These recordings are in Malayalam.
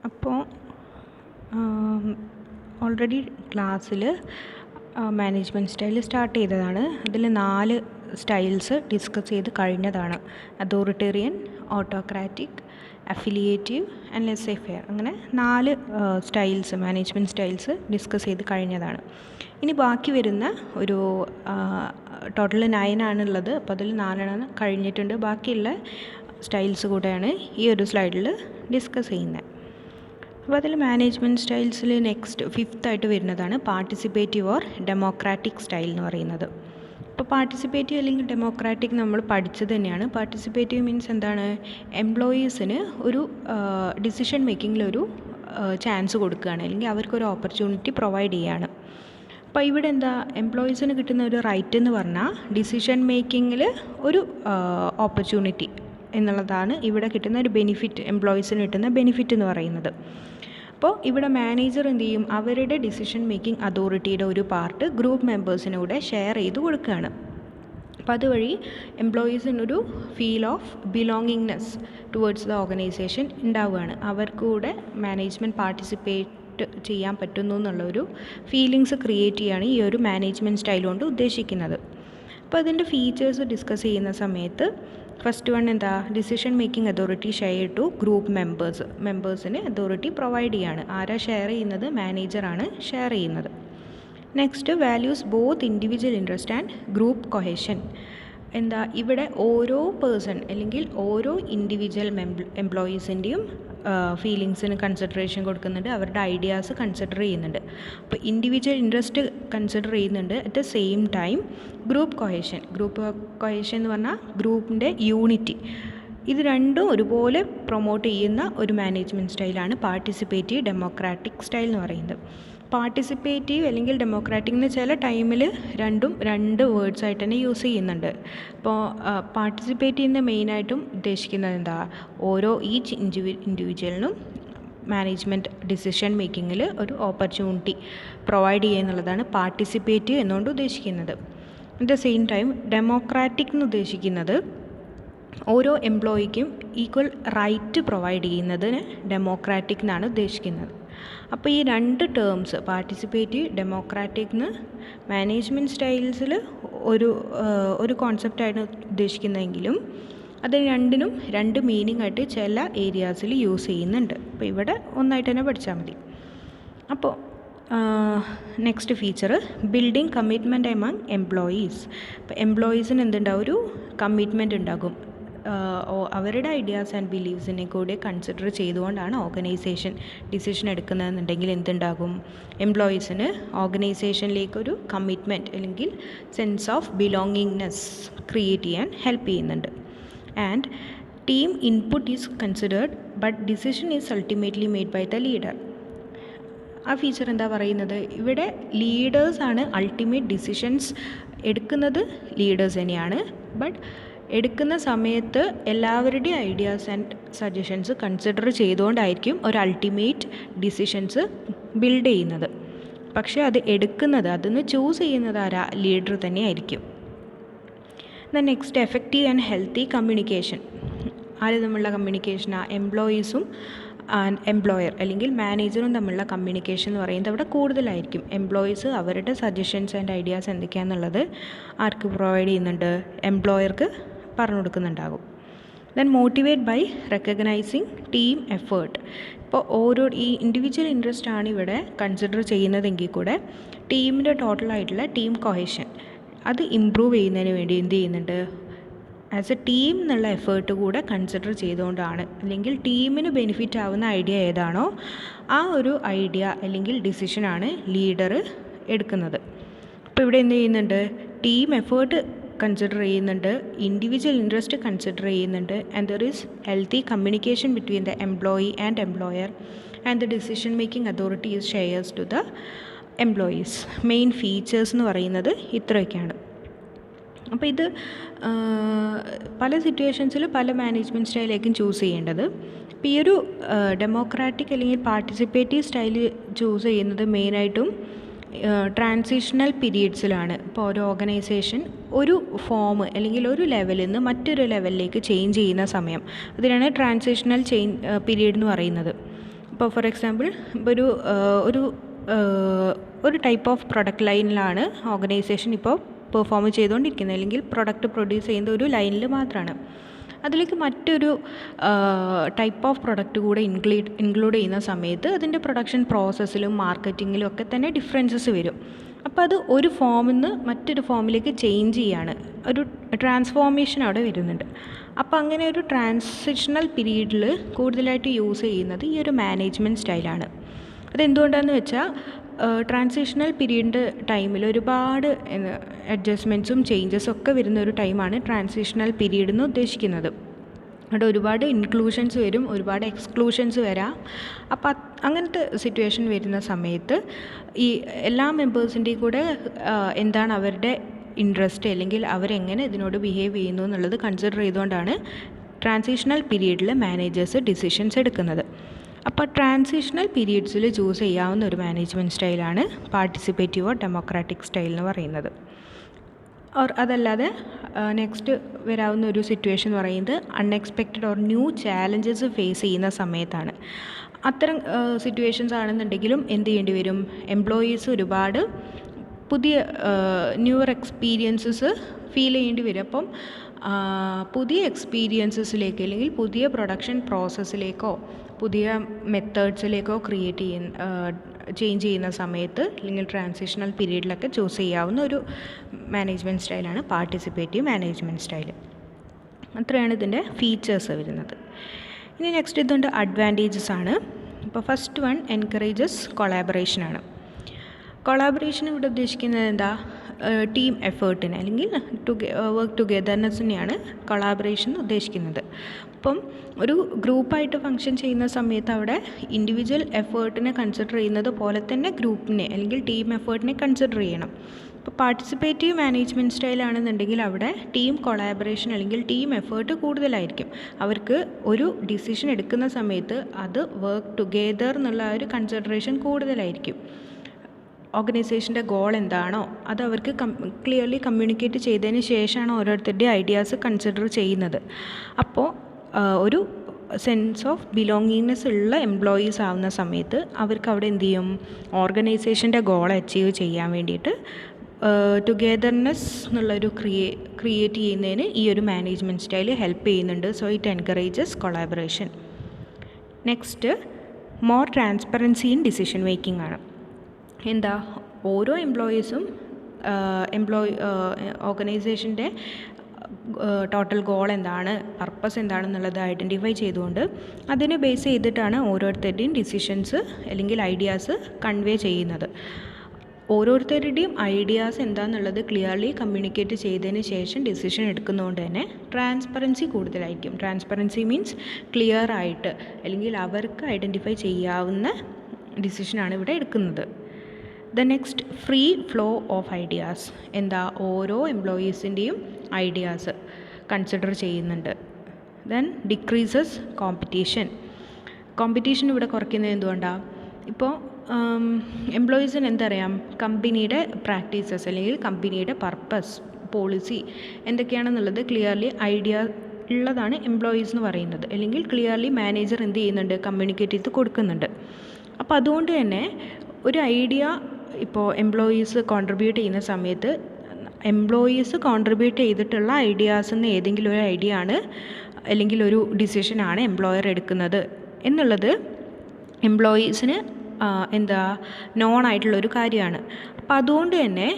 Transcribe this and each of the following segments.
അപ്പോൾ ഓൾറെഡി ക്ലാസ്സിൽ മാനേജ്മെൻറ്റ് സ്റ്റൈൽ സ്റ്റാർട്ട് ചെയ്തതാണ്. അതിൽ 4 സ്റ്റൈൽസ് ഡിസ്കസ് ചെയ്ത് കഴിഞ്ഞതാണ്. Authoritarian, autocratic, affiliative and laissez faire. അങ്ങനെ 4 സ്റ്റൈൽസ്, മാനേജ്മെൻറ്റ് സ്റ്റൈൽസ് ഡിസ്കസ് ചെയ്ത് കഴിഞ്ഞതാണ്. ഇനി ബാക്കി വരുന്ന ഒരു ടോട്ടൽ 9 ആണുള്ളത്. അപ്പോൾ അതിൽ 4 കഴിഞ്ഞിട്ടുണ്ട്. ബാക്കിയുള്ള സ്റ്റൈൽസ് കൂടെയാണ് ഈ ഒരു സ്ലൈഡിൽ ഡിസ്കസ് ചെയ്യുന്നത്. അപ്പോൾ അതിൽ മാനേജ്മെൻറ്റ് സ്റ്റൈൽസിൽ നെക്സ്റ്റ് 5th ആയിട്ട് വരുന്നതാണ് പാർട്ടിസിപ്പേറ്റീവ് ഓർ ഡെമോക്രാറ്റിക് സ്റ്റൈൽ എന്ന് പറയുന്നത്. അപ്പോൾ പാർട്ടിസിപ്പേറ്റീവ് അല്ലെങ്കിൽ ഡെമോക്രാറ്റിക് നമ്മൾ പഠിച്ചത് തന്നെയാണ്. പാർട്ടിസിപ്പേറ്റീവ് മീൻസ് എന്താണ്? എംപ്ലോയീസിന് ഒരു ഡിസിഷൻ മേക്കിങ്ങിലൊരു ചാൻസ് കൊടുക്കുകയാണ്, അല്ലെങ്കിൽ അവർക്കൊരു ഓപ്പർച്യൂണിറ്റി പ്രൊവൈഡ് ചെയ്യുകയാണ്. അപ്പോൾ ഇവിടെ എന്താ, എംപ്ലോയീസിന് കിട്ടുന്ന ഒരു റൈറ്റ് എന്ന് പറഞ്ഞാൽ ഡിസിഷൻ മേക്കിങ്ങിൽ ഒരു ഓപ്പർച്യൂണിറ്റി എന്നുള്ളതാണ് ഇവിടെ കിട്ടുന്ന ഒരു ബെനിഫിറ്റ്, എംപ്ലോയീസിന് കിട്ടുന്ന ബെനിഫിറ്റ് എന്ന് പറയുന്നത്. അപ്പോൾ ഇവിടെ മാനേജർ എന്ത് ചെയ്യും, അവരുടെ ഡിസിഷൻ മേക്കിംഗ് അതോറിറ്റിയുടെ ഒരു പാർട്ട് ഗ്രൂപ്പ് മെമ്പേഴ്സിനൂടെ ഷെയർ ചെയ്ത് കൊടുക്കുകയാണ്. അപ്പോൾ അതുവഴി എംപ്ലോയീസിനൊരു feel of belongingness towards the organisation ഉണ്ടാവുകയാണ്. അവർക്കൂടെ മാനേജ്മെൻറ്റ് പാർട്ടിസിപ്പേറ്റ് ചെയ്യാൻ പറ്റുന്നു എന്നുള്ളൊരു ഫീലിങ്സ് ക്രിയേറ്റ് ചെയ്യുകയാണ് ഈ ഒരു മാനേജ്മെൻറ്റ് സ്റ്റൈൽ കൊണ്ട് ഉദ്ദേശിക്കുന്നത്. അപ്പോൾ അതിൻ്റെ ഫീച്ചേഴ്സ് ഡിസ്കസ് ചെയ്യുന്ന സമയത്ത് ഫസ്റ്റ് വൺ എന്താ, decision making authority share to group മെമ്പേഴ്സിന് അതോറിറ്റി പ്രൊവൈഡ് ചെയ്യാണ്. ആരാ ഷെയർ ചെയ്യുന്നത്? മാനേജറാണ് ഷെയർ ചെയ്യുന്നത്. Next, values both individual interest and group cohesion. എന്താ, ഇവിടെ ഓരോ പേഴ്സൺ അല്ലെങ്കിൽ ഓരോ ഇൻഡിവിജ്വൽ എംപ്ലോയീസിൻ്റെയും ഫീലിങ്സിന് കൺസിഡറേഷൻ കൊടുക്കുന്നുണ്ട്, അവരുടെ ഐഡിയാസ് കൺസിഡർ ചെയ്യുന്നുണ്ട്. അപ്പോൾ ഇൻഡിവിജ്വൽ ഇൻട്രസ്റ്റ് കൺസിഡർ ചെയ്യുന്നുണ്ട്. At the same time group cohesion എന്ന് പറഞ്ഞാൽ ഗ്രൂപ്പിൻ്റെ യൂണിറ്റി, ഇത് രണ്ടും ഒരുപോലെ പ്രൊമോട്ട് ചെയ്യുന്ന ഒരു മാനേജ്മെൻറ്റ് സ്റ്റൈലാണ് പാർട്ടിസിപ്പേറ്റീവ് ഡെമോക്രാറ്റിക് സ്റ്റൈൽ എന്ന് പറയുന്നത്. പാർട്ടിസിപ്പേറ്റീവ് അല്ലെങ്കിൽ ഡെമോക്രാറ്റിക് എന്ന് ചില ടൈമിൽ രണ്ടും 2 വേർഡ്സ് ആയിട്ട് തന്നെ യൂസ് ചെയ്യുന്നുണ്ട്. അപ്പോൾ പാർട്ടിസിപ്പേറ്റീവിൻ്റെ മെയിനായിട്ടും ഉദ്ദേശിക്കുന്നത് എന്താ, ഓരോ ഈച്ച് ഇൻഡിവിജ്വലിനും മാനേജ്മെൻറ്റ് ഡിസിഷൻ മേക്കിങ്ങിൽ ഒരു ഓപ്പർച്യൂണിറ്റി പ്രൊവൈഡ് ചെയ്യുക എന്നുള്ളതാണ് പാർട്ടിസിപ്പേറ്റീവ് എന്നുകൊണ്ട് ഉദ്ദേശിക്കുന്നത്. At the same time democratic എന്ന് ഉദ്ദേശിക്കുന്നത് ഓരോ എംപ്ലോയിക്കും ഈക്വൽ റൈറ്റ് പ്രൊവൈഡ് ചെയ്യുന്നതിന് ഡെമോക്രാറ്റിക് എന്നാണ് ഉദ്ദേശിക്കുന്നത്. അപ്പോൾ ഈ 2 ടേംസ് പാർട്ടിസിപ്പേറ്റീവ് ഡെമോക്രാറ്റിക്ന്ന് മാനേജ്മെൻറ്റ് സ്റ്റൈൽസിൽ ഒരു കോൺസെപ്റ്റായിട്ട് ഉദ്ദേശിക്കുന്നതെങ്കിലും അത് രണ്ടിനും 2 മീനിങ് ആയിട്ട് ചില ഏരിയാസിൽ യൂസ് ചെയ്യുന്നുണ്ട്. അപ്പോൾ ഇവിടെ ഒന്നായിട്ട് തന്നെ പഠിച്ചാൽ മതി. അപ്പോൾ next feature, building commitment among employees. അപ്പോൾ എംപ്ലോയീസിന് എന്തുണ്ടാവും, ഒരു കമ്മിറ്റ്മെൻറ്റ് ഉണ്ടാകും. അവരുടെ ഐഡിയാസ് ആൻഡ് ബിലീവ്സിനെ കൂടി കൺസിഡർ ചെയ്തുകൊണ്ടാണ് ഓർഗനൈസേഷൻ ഡിസിഷൻ എടുക്കുന്നതെന്നുണ്ടെങ്കിൽ എന്തുണ്ടാകും, എംപ്ലോയീസിന് ഓർഗനൈസേഷനിലേക്കൊരു കമ്മിറ്റ്മെൻറ്റ് അല്ലെങ്കിൽ സെൻസ് ഓഫ് ബിലോങ്ങിങ്നെസ് ക്രിയേറ്റ് ചെയ്യാൻ ഹെൽപ്പ് ചെയ്യുന്നുണ്ട്. And team input is considered but decision is ultimately made by the leader. ആ ഫീച്ചർ എന്താ പറയുന്നത്, ഇവിടെ ലീഡേഴ്സാണ് അൾട്ടിമേറ്റ് ഡിസിഷൻസ് എടുക്കുന്നത്, ലീഡേഴ്സ് തന്നെയാണ്. ബട്ട് എടുക്കുന്ന സമയത്ത് എല്ലാവരുടെയും ഐഡിയാസ് ആൻഡ് സജഷൻസ് കൺസിഡർ ചെയ്തുകൊണ്ടായിരിക്കും ഒരു അൾട്ടിമേറ്റ് ഡിസിഷൻസ് ബിൽഡ് ചെയ്യുന്നത്. പക്ഷേ അത് എടുക്കുന്നത്, അതിന് ചൂസ് ചെയ്യുന്നത് ആരാ, ലീഡർ തന്നെയായിരിക്കും. Then next, effective and healthy communication. ആര് തമ്മിലുള്ള കമ്മ്യൂണിക്കേഷനാണ്, എംപ്ലോയീസും ആൻഡ് എംപ്ലോയർ അല്ലെങ്കിൽ മാനേജറും തമ്മിലുള്ള കമ്മ്യൂണിക്കേഷൻ എന്ന് പറയുന്നത് അവിടെ കൂടുതലായിരിക്കും. എംപ്ലോയീസ് അവരുടെ സജഷൻസ് ആൻഡ് ഐഡിയാസ് എന്തൊക്കെയാണെന്നുള്ളത് ആർക്ക് പ്രൊവൈഡ് ചെയ്യുന്നുണ്ട്, എംപ്ലോയർക്ക് പറഞ്ഞു കൊടുക്കുന്നുണ്ടാകും. Then motivate by recognising team effort. ഇപ്പോൾ ഈ ഇൻഡിവിജ്വൽ ഇൻട്രസ്റ്റ് ആണ് ഇവിടെ കൺസിഡർ ചെയ്യുന്നതെങ്കിൽ കൂടെ ടീമിൻ്റെ ടോട്ടലായിട്ടുള്ള ടീം കൊഹേഷൻ അത് ഇമ്പ്രൂവ് ചെയ്യുന്നതിന് വേണ്ടി എന്ത് ചെയ്യുന്നുണ്ട്, ആസ് എ ടീം എന്നുള്ള എഫേർട്ട് കൂടെ കൺസിഡർ ചെയ്തുകൊണ്ടാണ്, അല്ലെങ്കിൽ ടീമിന് ബെനിഫിറ്റ് ആവുന്ന ഐഡിയ ഏതാണോ ആ ഒരു ഐഡിയ അല്ലെങ്കിൽ ഡിസിഷനാണ് ലീഡർ എടുക്കുന്നത്. അപ്പോൾ ഇവിടെ എന്ത് ചെയ്യുന്നുണ്ട്, ടീം എഫേർട്ട് കൺസിഡർ ചെയ്യുന്നുണ്ട്, ഇൻഡിവിജ്വൽ ഇൻട്രസ്റ്റ് കൺസിഡർ ചെയ്യുന്നുണ്ട്, and there is healthy communication between the employee and employer, and the decision making authority is shares to the employees. Main features എന്ന് പറയുന്നത് ഇത്രയൊക്കെയാണ്. അപ്പോൾ ഇത് പല സിറ്റുവേഷൻസിൽ പല മാനേജ്മെൻറ്റ് സ്റ്റൈലായിരിക്കും ചൂസ് ചെയ്യേണ്ടത്. അപ്പോൾ ഈ ഒരു ഡെമോക്രാറ്റിക് അല്ലെങ്കിൽ പാർട്ടിസിപ്പേറ്റീവ് സ്റ്റൈൽ ചൂസ് ചെയ്യുന്നത് മെയിനായിട്ടും ട്രാൻസിഷണൽ പീരീഡ്സിലാണ്. ഇപ്പോൾ ഒരു ഓർഗനൈസേഷൻ ഒരു ഫോം അല്ലെങ്കിൽ ഒരു ലെവലിൽ നിന്ന് മറ്റൊരു ലെവലിലേക്ക് ചേഞ്ച് ചെയ്യുന്ന സമയം, അതിനാണ് ട്രാൻസിഷണൽ പീരീഡ് എന്ന് പറയുന്നത്. ഇപ്പോൾ ഫോർ എക്സാമ്പിൾ ഇപ്പോൾ ഒരു ടൈപ്പ് ഓഫ് പ്രൊഡക്റ്റ് ലൈനിലാണ് ഓർഗനൈസേഷൻ ഇപ്പോൾ പെർഫോം ചെയ്തുകൊണ്ടിരിക്കുന്നത്, അല്ലെങ്കിൽ പ്രൊഡക്റ്റ് പ്രൊഡ്യൂസ് ചെയ്യുന്ന ഒരു ലൈനിൽ മാത്രമാണ്. അതിലേക്ക് മറ്റൊരു ടൈപ്പ് ഓഫ് പ്രൊഡക്റ്റ് കൂടെ ഇൻക്ലൂഡ് ചെയ്യുന്ന സമയത്ത് അതിൻ്റെ പ്രൊഡക്ഷൻ പ്രോസസ്സിലും മാർക്കറ്റിങ്ങിലും ഒക്കെ തന്നെ ഡിഫറൻസസ് വരും. അപ്പോൾ അത് ഒരു ഫോമിൽ നിന്ന് മറ്റൊരു ഫോമിലേക്ക് ചേഞ്ച് ചെയ്യാണ്, ഒരു ട്രാൻസ്ഫോർമേഷൻ അവിടെ വരുന്നുണ്ട്. അപ്പോൾ അങ്ങനെ ഒരു ട്രാൻസിഷണൽ പീരീഡിൽ കൂടുതലായിട്ട് യൂസ് ചെയ്യുന്നത് ഈ ഒരു മാനേജ്മെൻറ്റ് സ്റ്റൈലാണ്. അതെന്തുകൊണ്ടാണെന്ന് വെച്ചാൽ ട്രാൻസിഷണൽ പീരീഡിൻ്റെ ടൈമിൽ ഒരുപാട് അഡ്ജസ്റ്റ്മെൻറ്റ്സും ചേഞ്ചസും ഒക്കെ വരുന്ന ഒരു ടൈമാണ് ട്രാൻസിഷണൽ പീരീഡ് എന്ന് ഉദ്ദേശിക്കുന്നത്. അവിടെ ഒരുപാട് ഇൻക്ലൂഷൻസ് വരും, ഒരുപാട് എക്സ്ക്ലൂഷൻസ് വരാം. അപ്പോൾ അങ്ങനത്തെ സിറ്റുവേഷൻ വരുന്ന സമയത്ത് ഈ എല്ലാ മെമ്പേഴ്സിൻ്റെയും കൂടെ എന്താണ് അവരുടെ ഇൻട്രസ്റ്റ്, അല്ലെങ്കിൽ അവരെങ്ങനെ ഇതിനോട് ബിഹേവ് ചെയ്യുന്നു എന്നുള്ളത് കൺസിഡർ ചെയ്തുകൊണ്ടാണ് ട്രാൻസിഷണൽ പീരീഡിൽ മാനേജേഴ്സ് ഡിസിഷൻസ് എടുക്കുന്നത്. അപ്പോൾ ട്രാൻസിഷണൽ പീരീഡ്സിൽ ചൂസ് ചെയ്യാവുന്ന ഒരു മാനേജ്മെൻറ്റ് സ്റ്റൈലാണ് പാർട്ടിസിപ്പേറ്റീവ് ഓർ ഡെമോക്രാറ്റിക് സ്റ്റൈൽ എന്ന് പറയുന്നത്. അതല്ലാതെ നെക്സ്റ്റ് വരാവുന്ന ഒരു സിറ്റുവേഷൻ എന്ന് പറയുന്നത് unexpected or new challenges face ചെയ്യുന്ന സമയത്താണ്. അത്തരം സിറ്റുവേഷൻസ് ആണെന്നുണ്ടെങ്കിലും എന്ത് ചെയ്യേണ്ടി വരും, എംപ്ലോയീസ് ഒരുപാട് പുതിയ ന്യൂവർ എക്സ്പീരിയൻസസ് ഫീൽ ചെയ്യേണ്ടി വരും. അപ്പം പുതിയ എക്സ്പീരിയൻസസിലേക്ക് അല്ലെങ്കിൽ പുതിയ പ്രൊഡക്ഷൻ പ്രോസസ്സിലേക്കോ പുതിയ മെത്തേഡ്സിലേക്കോ ചേഞ്ച് ചെയ്യുന്ന സമയത്ത് അല്ലെങ്കിൽ ട്രാൻസിഷണൽ പീരീഡിലൊക്കെ ചൂസ് ചെയ്യാവുന്ന ഒരു മാനേജ്മെൻറ്റ് സ്റ്റൈലാണ് പാർട്ടിസിപ്പേറ്റീവ് മാനേജ്മെൻറ്റ് സ്റ്റൈൽ. അത്രയാണ് ഇതിൻ്റെ ഫീച്ചേഴ്സ് വരുന്നത്. ഇനി നെക്സ്റ്റ് ഇതുണ്ട് അഡ്വാൻറ്റേജസ് ആണ്. ഇപ്പോൾ ഫസ്റ്റ് വൺ എൻകറേജസ് കൊളാബറേഷനാണ്. കൊളാബറേഷൻ ഇവിടെ ഉദ്ദേശിക്കുന്നത് എന്താ, ടീം എഫേർട്ടിനെ അല്ലെങ്കിൽ വർക്ക് ടുഗെദർനെസ്സിനെയാണ് കൊളാബറേഷൻ ഉദ്ദേശിക്കുന്നത്. അപ്പം ഒരു ഗ്രൂപ്പായിട്ട് ഫങ്ഷൻ ചെയ്യുന്ന സമയത്ത് അവിടെ ഇൻഡിവിജ്വൽ എഫേർട്ടിനെ കൺസിഡർ ചെയ്യുന്നത് പോലെ തന്നെ ഗ്രൂപ്പിനെ അല്ലെങ്കിൽ ടീം എഫേർട്ടിനെ കൺസിഡർ ചെയ്യണം. ഇപ്പോൾ പാർട്ടിസിപ്പേറ്റീവ് മാനേജ്മെൻറ്റ് സ്റ്റൈലാണെന്നുണ്ടെങ്കിൽ അവിടെ ടീം കൊളാബറേഷൻ അല്ലെങ്കിൽ ടീം എഫേർട്ട് കൂടുതലായിരിക്കും. അവർക്ക് ഒരു ഡിസിഷൻ എടുക്കുന്ന സമയത്ത് അത് വർക്ക് ടുഗെദർ എന്നുള്ള ഒരു കൺസിഡറേഷൻ കൂടുതലായിരിക്കും. ഓർഗനൈസേഷൻ്റെ ഗോൾ എന്താണോ അത് അവർക്ക് ക്ലിയർലി കമ്മ്യൂണിക്കേറ്റ് ചെയ്തതിന് ശേഷമാണ് ഓരോരുത്തരുടെയും ഐഡിയാസ് കൺസിഡർ ചെയ്യുന്നത്. അപ്പോൾ ഒരു സെൻസ് ഓഫ് ബിലോങ്ങിങ്നെസ് ഉള്ള എംപ്ലോയീസ് ആവുന്ന സമയത്ത് അവർക്ക് അവിടെ എന്ത് ചെയ്യും, ഓർഗനൈസേഷൻ്റെ ഗോൾ അച്ചീവ് ചെയ്യാൻ വേണ്ടിയിട്ട് ടുഗെദർനെസ് എന്നുള്ളൊരു ക്രിയേറ്റ് ചെയ്യുന്നതിന് ഈ ഒരു മാനേജ്മെൻറ്റ് സ്റ്റൈൽ ഹെൽപ്പ് ചെയ്യുന്നുണ്ട്. So it encourages collaboration. Next more transparency in decision making ആണ്. എന്താ, ഓരോ എംപ്ലോയീസും ഓർഗനൈസേഷൻ്റെ ടോട്ടൽ ഗോൾ എന്താണ്, പർപ്പസ് എന്താണെന്നുള്ളത് ഐഡൻറ്റിഫൈ ചെയ്തുകൊണ്ട് അതിനെ ബേസ് ചെയ്തിട്ടാണ് ഓരോരുത്തരുടെയും ഡിസിഷൻസ് അല്ലെങ്കിൽ ഐഡിയാസ് കൺവേ ചെയ്യുന്നത്. ഓരോരുത്തരുടെയും ഐഡിയാസ് എന്താണെന്നുള്ളത് ക്ലിയർലി കമ്മ്യൂണിക്കേറ്റ് ചെയ്തതിന് ശേഷം ഡിസിഷൻ എടുക്കുന്നതുകൊണ്ട് തന്നെ ട്രാൻസ്പെറൻസി കൂടുതലായിരിക്കും. ട്രാൻസ്പെറൻസി മീൻസ് ക്ലിയർ ആയിട്ട് അല്ലെങ്കിൽ അവർക്ക് ഐഡൻറ്റിഫൈ ചെയ്യാവുന്ന ഡിസിഷനാണ് ഇവിടെ എടുക്കുന്നത്. The next free flow of ideas. എന്താ, ഓരോ എംപ്ലോയീസിൻ്റെയും ഐഡിയാസ് കൺസിഡർ ചെയ്യുന്നുണ്ട്. ദെൻ ഡിക്രീസസ് കോമ്പറ്റീഷൻ ഇവിടെ കുറയ്ക്കുന്നത് എന്തുകൊണ്ടാണ്, ഇപ്പോൾ എംപ്ലോയീസിന് എന്തറിയാം, കമ്പനിയുടെ പ്രാക്ടീസസ് അല്ലെങ്കിൽ കമ്പനിയുടെ പർപ്പസ് പോളിസി എന്തൊക്കെയാണെന്നുള്ളത് ക്ലിയർലി ഐഡിയ ഉള്ളതാണ് എംപ്ലോയീസ് എന്ന് പറയുന്നത്, അല്ലെങ്കിൽ ക്ലിയർലി മാനേജർ എന്ത് ചെയ്യുന്നുണ്ട്, കമ്മ്യൂണിക്കേറ്റ് ചെയ്ത് കൊടുക്കുന്നുണ്ട്. അപ്പോൾ അതുകൊണ്ട് തന്നെ ഒരു ഐഡിയ ഇപ്പോൾ എംപ്ലോയീസ് കോൺട്രിബ്യൂട്ട് ചെയ്യുന്ന സമയത്ത് എംപ്ലോയീസ് കോൺട്രിബ്യൂട്ട് ചെയ്തിട്ടുള്ള ഐഡിയാസിൽ നിന്ന് ഏതെങ്കിലും ഒരു ഐഡിയ ആണ് അല്ലെങ്കിൽ ഒരു ഡിസിഷനാണ് എംപ്ലോയർ എടുക്കുന്നത് എന്നുള്ളത് എംപ്ലോയീസിന് നോൺ ആയിട്ടുള്ളൊരു കാര്യമാണ്. അപ്പോൾ അതുകൊണ്ട് തന്നെ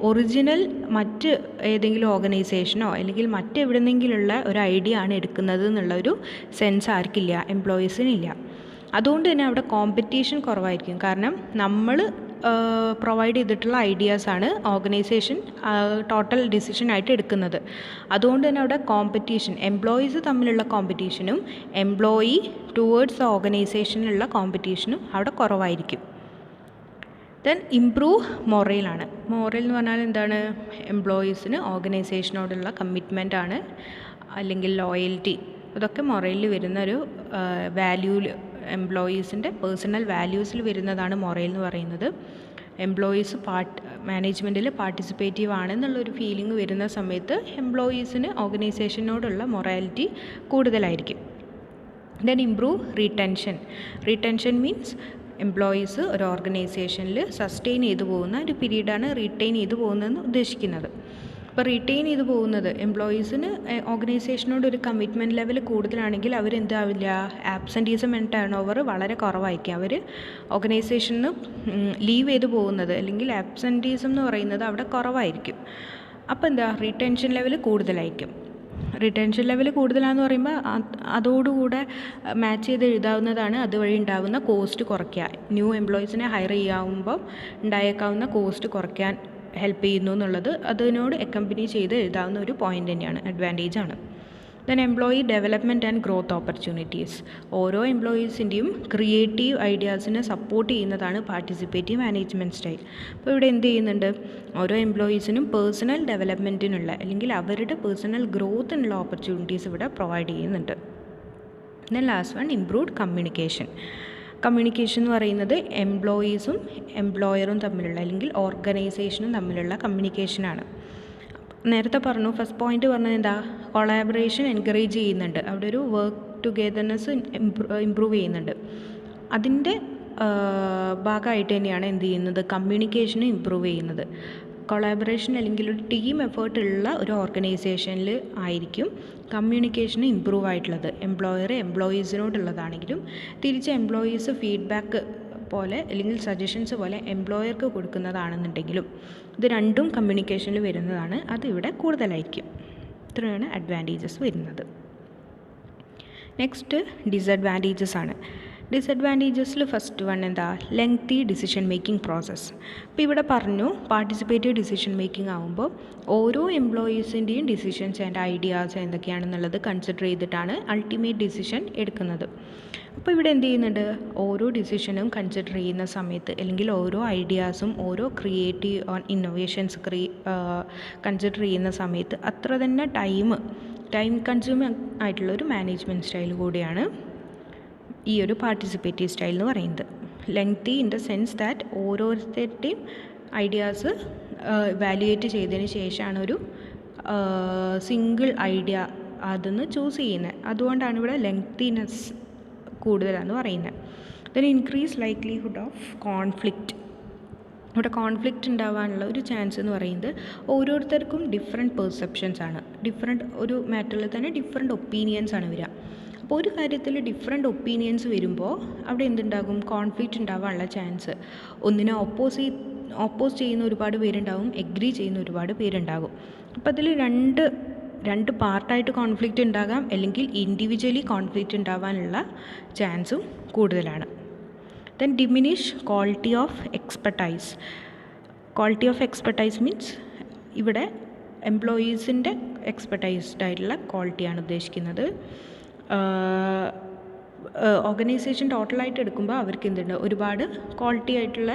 ഒറിജിനൽ മറ്റ് ഏതെങ്കിലും ഓർഗനൈസേഷനോ അല്ലെങ്കിൽ മറ്റെവിടെന്നെങ്കിലുള്ള ഒരു ഐഡിയ ആണ് എടുക്കുന്നത് എന്നുള്ളൊരു സെൻസ് ആർക്കില്ല, എംപ്ലോയീസിനില്ല. അതുകൊണ്ട് തന്നെ അവിടെ കോമ്പറ്റീഷൻ കുറവായിരിക്കും. കാരണം നമ്മൾ പ്രൊവൈഡ് ചെയ്തിട്ടുള്ള ഐഡിയാസാണ് ഓർഗനൈസേഷൻ ടോട്ടൽ ഡിസിഷനായിട്ട് എടുക്കുന്നത്. അതുകൊണ്ട് തന്നെ അവിടെ കോമ്പറ്റീഷൻ, എംപ്ലോയീസ് തമ്മിലുള്ള കോമ്പറ്റീഷനും എംപ്ലോയി ടുവേർഡ്സ് ഓർഗനൈസേഷനിലുള്ള കോമ്പറ്റീഷനും അവിടെ കുറവായിരിക്കും. Then improve മൊറേലാണ്. മൊറേൽ എന്ന് പറഞ്ഞാൽ എന്താണ്, എംപ്ലോയീസിന് ഓർഗനൈസേഷനോടുള്ള കമ്മിറ്റ്മെൻ്റ് ആണ് അല്ലെങ്കിൽ ലോയൽറ്റി. ഇതൊക്കെ മൊറേലിൽ വരുന്നൊരു വാല്യൂവിൽ, എംപ്ലോയീസിൻ്റെ പേഴ്സണൽ വാല്യൂസിൽ വരുന്നതാണ് മൊറേൽ എന്ന് പറയുന്നത്. എംപ്ലോയീസ് മാനേജ്മെൻറ്റിൽ പാർട്ടിസിപ്പേറ്റീവ് ആണെന്നുള്ളൊരു ഫീലിംഗ് വരുന്ന സമയത്ത് എംപ്ലോയീസിന് ഓർഗനൈസേഷനോടുള്ള മൊറാലിറ്റി കൂടുതലായിരിക്കും. Then improve retention means employees ഒരു ഓർഗനൈസേഷനിൽ സസ്റ്റെയിൻ ചെയ്തു പോകുന്ന ഒരു പീരീഡാണ് റീറ്റെയിൻ ചെയ്തു പോകുന്നതെന്ന് ഉദ്ദേശിക്കുന്നത്. അപ്പോൾ റീറ്റെയിൻ ചെയ്തു പോകുന്നത് എംപ്ലോയീസിന് ഓർഗനൈസേഷനോട് ഒരു കമ്മിറ്റ്മെൻറ്റ് ലെവൽ കൂടുതലാണെങ്കിൽ അവരെന്താവില്ല, ആബ്സെൻറ്റീസം ആൻഡ് ടേൺ ഓവർ വളരെ കുറവായിരിക്കും. അവർ ഓർഗനൈസേഷന് ലീവ് ചെയ്ത് പോകുന്നത് അല്ലെങ്കിൽ ആബ്സെൻറ്റീസം എന്ന് പറയുന്നത് അവിടെ കുറവായിരിക്കും. അപ്പോൾ എന്താ, റീറ്റെൻഷൻ ലെവൽ കൂടുതലായിരിക്കും. റിട്ടൻഷൻ ലെവൽ കൂടുതലാണെന്ന് പറയുമ്പോൾ അതോടുകൂടെ മാച്ച് ചെയ്ത് എഴുതാവുന്നതാണ് അതുവഴി ഉണ്ടാകുന്ന കോസ്റ്റ് കുറയ്ക്കുക. ന്യൂ എംപ്ലോയീസിനെ ഹയർ ചെയ്യാവുമ്പോൾ ഉണ്ടായേക്കാവുന്ന കോസ്റ്റ് കുറയ്ക്കാൻ ഹെൽപ്പ് ചെയ്യുന്നു എന്നുള്ളത് അതിനോട് അക്കമ്പനി ചെയ്ത് എഴുതാവുന്ന ഒരു പോയിൻ്റ് തന്നെയാണ്, അഡ്വാൻറ്റേജാണ്. Then employee development and growth opportunities. ഓരോ എംപ്ലോയീസിൻ്റെയും ക്രിയേറ്റീവ് ഐഡിയാസിനെ സപ്പോർട്ട് ചെയ്യുന്നതാണ് പാർട്ടിസിപ്പേറ്റീവ് മാനേജ്മെൻറ്റ് സ്റ്റൈൽ. അപ്പോൾ ഇവിടെ എന്ത് ചെയ്യുന്നുണ്ട്, ഓരോ എംപ്ലോയീസിനും പേഴ്സണൽ ഡെവലപ്മെൻറ്റിനുള്ള അല്ലെങ്കിൽ അവരുടെ പേഴ്സണൽ ഗ്രോത്തിനുള്ള ഓപ്പർച്യൂണിറ്റീസ് ഇവിടെ പ്രൊവൈഡ് ചെയ്യുന്നുണ്ട്. Then last one, improved communication എന്ന് പറയുന്നത് എംപ്ലോയീസും എംപ്ലോയറും തമ്മിലുള്ള അല്ലെങ്കിൽ ഓർഗനൈസേഷനും തമ്മിലുള്ള കമ്മ്യൂണിക്കേഷനാണ്. നേരത്തെ പറഞ്ഞു, ഫസ്റ്റ് പോയിന്റ് പറഞ്ഞത് എന്താ, കൊളാബറേഷൻ എൻകറേജ് ചെയ്യുന്നുണ്ട്, അവിടെ ഒരു വർക്ക് ടുഗെദർനെസ് ഇമ്പ്രൂവ് ചെയ്യുന്നുണ്ട്. അതിൻ്റെ ഭാഗമായിട്ട് തന്നെയാണ് എന്ത് ചെയ്യുന്നത്, കമ്മ്യൂണിക്കേഷനും ഇമ്പ്രൂവ് ചെയ്യുന്നത്. കൊളാബറേഷൻ അല്ലെങ്കിൽ ഒരു ടീം എഫേർട്ട് ഉള്ള ഒരു ഓർഗനൈസേഷനിൽ ആയിരിക്കും കമ്മ്യൂണിക്കേഷൻ ഇമ്പ്രൂവ് ആയിട്ടുള്ളത്. എംപ്ലോയീസിനോടുള്ളതാണെങ്കിലും തിരിച്ച് എംപ്ലോയീസ് ഫീഡ്ബാക്ക് പോലെ അല്ലെങ്കിൽ സജഷൻസ് പോലെ എംപ്ലോയർക്ക് കൊടുക്കുന്നതാണെന്നുണ്ടെങ്കിലും ഇത് രണ്ടും കമ്മ്യൂണിക്കേഷനിൽ വരുന്നതാണ്, അത് ഇവിടെ കൂടുതലായിരിക്കും. ഇത്രയാണ് അഡ്വാൻറ്റേജസ് വരുന്നത്. നെക്സ്റ്റ് ഡിസഡ്വാൻറ്റേജസ് ആണ്. ഡിസഡ്വാൻറ്റേജസിൽ ഫസ്റ്റ് വൺ എന്താ, ലെങ്തി ഡിസിഷൻ മേക്കിംഗ് പ്രോസസ്സ്. അപ്പോൾ ഇവിടെ പറഞ്ഞു പാർട്ടിസിപ്പേറ്റീവ് ഡിസിഷൻ മേക്കിംഗ് ആകുമ്പോൾ ഓരോ എംപ്ലോയീസിൻ്റെയും ഡിസിഷൻസ് ആൻഡ് ഐഡിയാസ് എന്തൊക്കെയാണെന്നുള്ളത് കൺസിഡർ ചെയ്തിട്ടാണ് അൾട്ടിമേറ്റ് ഡിസിഷൻ എടുക്കുന്നത്. അപ്പോൾ ഇവിടെ എന്ത് ചെയ്യുന്നുണ്ട്, ഓരോ ഡിസിഷനും കൺസിഡർ ചെയ്യുന്ന സമയത്ത് അല്ലെങ്കിൽ ഓരോ ഐഡിയാസും ഓരോ ക്രിയേറ്റീവ് ഇന്നോവേഷൻസ് കൺസിഡർ ചെയ്യുന്ന സമയത്ത് അത്ര തന്നെ ടൈം കൺസ്യൂമിങ് ആയിട്ടുള്ള ഒരു മാനേജ്മെൻറ്റ് സ്റ്റൈൽ കൂടിയാണ് ഈ ഒരു പാർട്ടിസിപ്പേറ്റീവ് സ്റ്റൈൽ എന്ന് പറയുന്നത്. Lengthy in the sense that ഓരോരുത്തരുടെയും ഐഡിയാസ് വാല്യുവേറ്റ് ചെയ്തതിന് ശേഷമാണ് ഒരു സിംഗിൾ ഐഡിയ അതെന്ന് ചൂസ് ചെയ്യുന്നത്. അതുകൊണ്ടാണ് ഇവിടെ ലെങ്തിനെസ് കൂടുതലാണെന്ന് പറയുന്നത്. Then increase likelihood of conflict. ഇവിടെ കോൺഫ്ലിക്റ്റ് ഉണ്ടാവാനുള്ള ഒരു ചാൻസ് എന്ന് പറയുന്നത് ഓരോരുത്തർക്കും ഡിഫറെൻറ്റ് പെർസെപ്ഷൻസ് ആണ്. ഒരു മാറ്ററിൽ തന്നെ ഡിഫറെൻറ്റ് ഒപ്പീനിയൻസ് ആണ് വരിക. അപ്പോൾ ഒരു കാര്യത്തിൽ ഡിഫറെൻറ്റ് ഒപ്പീനിയൻസ് വരുമ്പോൾ അവിടെ എന്തുണ്ടാകും, കോൺഫ്ലിക്റ്റ് ഉണ്ടാവാനുള്ള ചാൻസ്. ഒന്നിനെ ഓപ്പോസ് ചെയ്യുന്ന ഒരുപാട് പേരുണ്ടാകും, എഗ്രി ചെയ്യുന്ന ഒരുപാട് പേരുണ്ടാകും. അപ്പോൾ അതിൽ രണ്ട് പാർട്ടായിട്ട് കോൺഫ്ലിക്റ്റ് ഉണ്ടാകാം, അല്ലെങ്കിൽ ഇൻഡിവിജ്വലി കോൺഫ്ലിക്റ്റ് ഉണ്ടാവാനുള്ള ചാൻസും കൂടുതലാണ്. Then diminish quality of expertise means ഇവിടെ എംപ്ലോയീസിൻ്റെ എക്സ്പെർട്ടൈസ്ഡ് ആയിട്ടുള്ള ക്വാളിറ്റിയാണ് ഉദ്ദേശിക്കുന്നത്. ഓർഗനൈസേഷൻ ടോട്ടലായിട്ട് എടുക്കുമ്പോൾ അവർക്ക് എന്തുണ്ട്, ഒരുപാട് ക്വാളിറ്റി ആയിട്ടുള്ള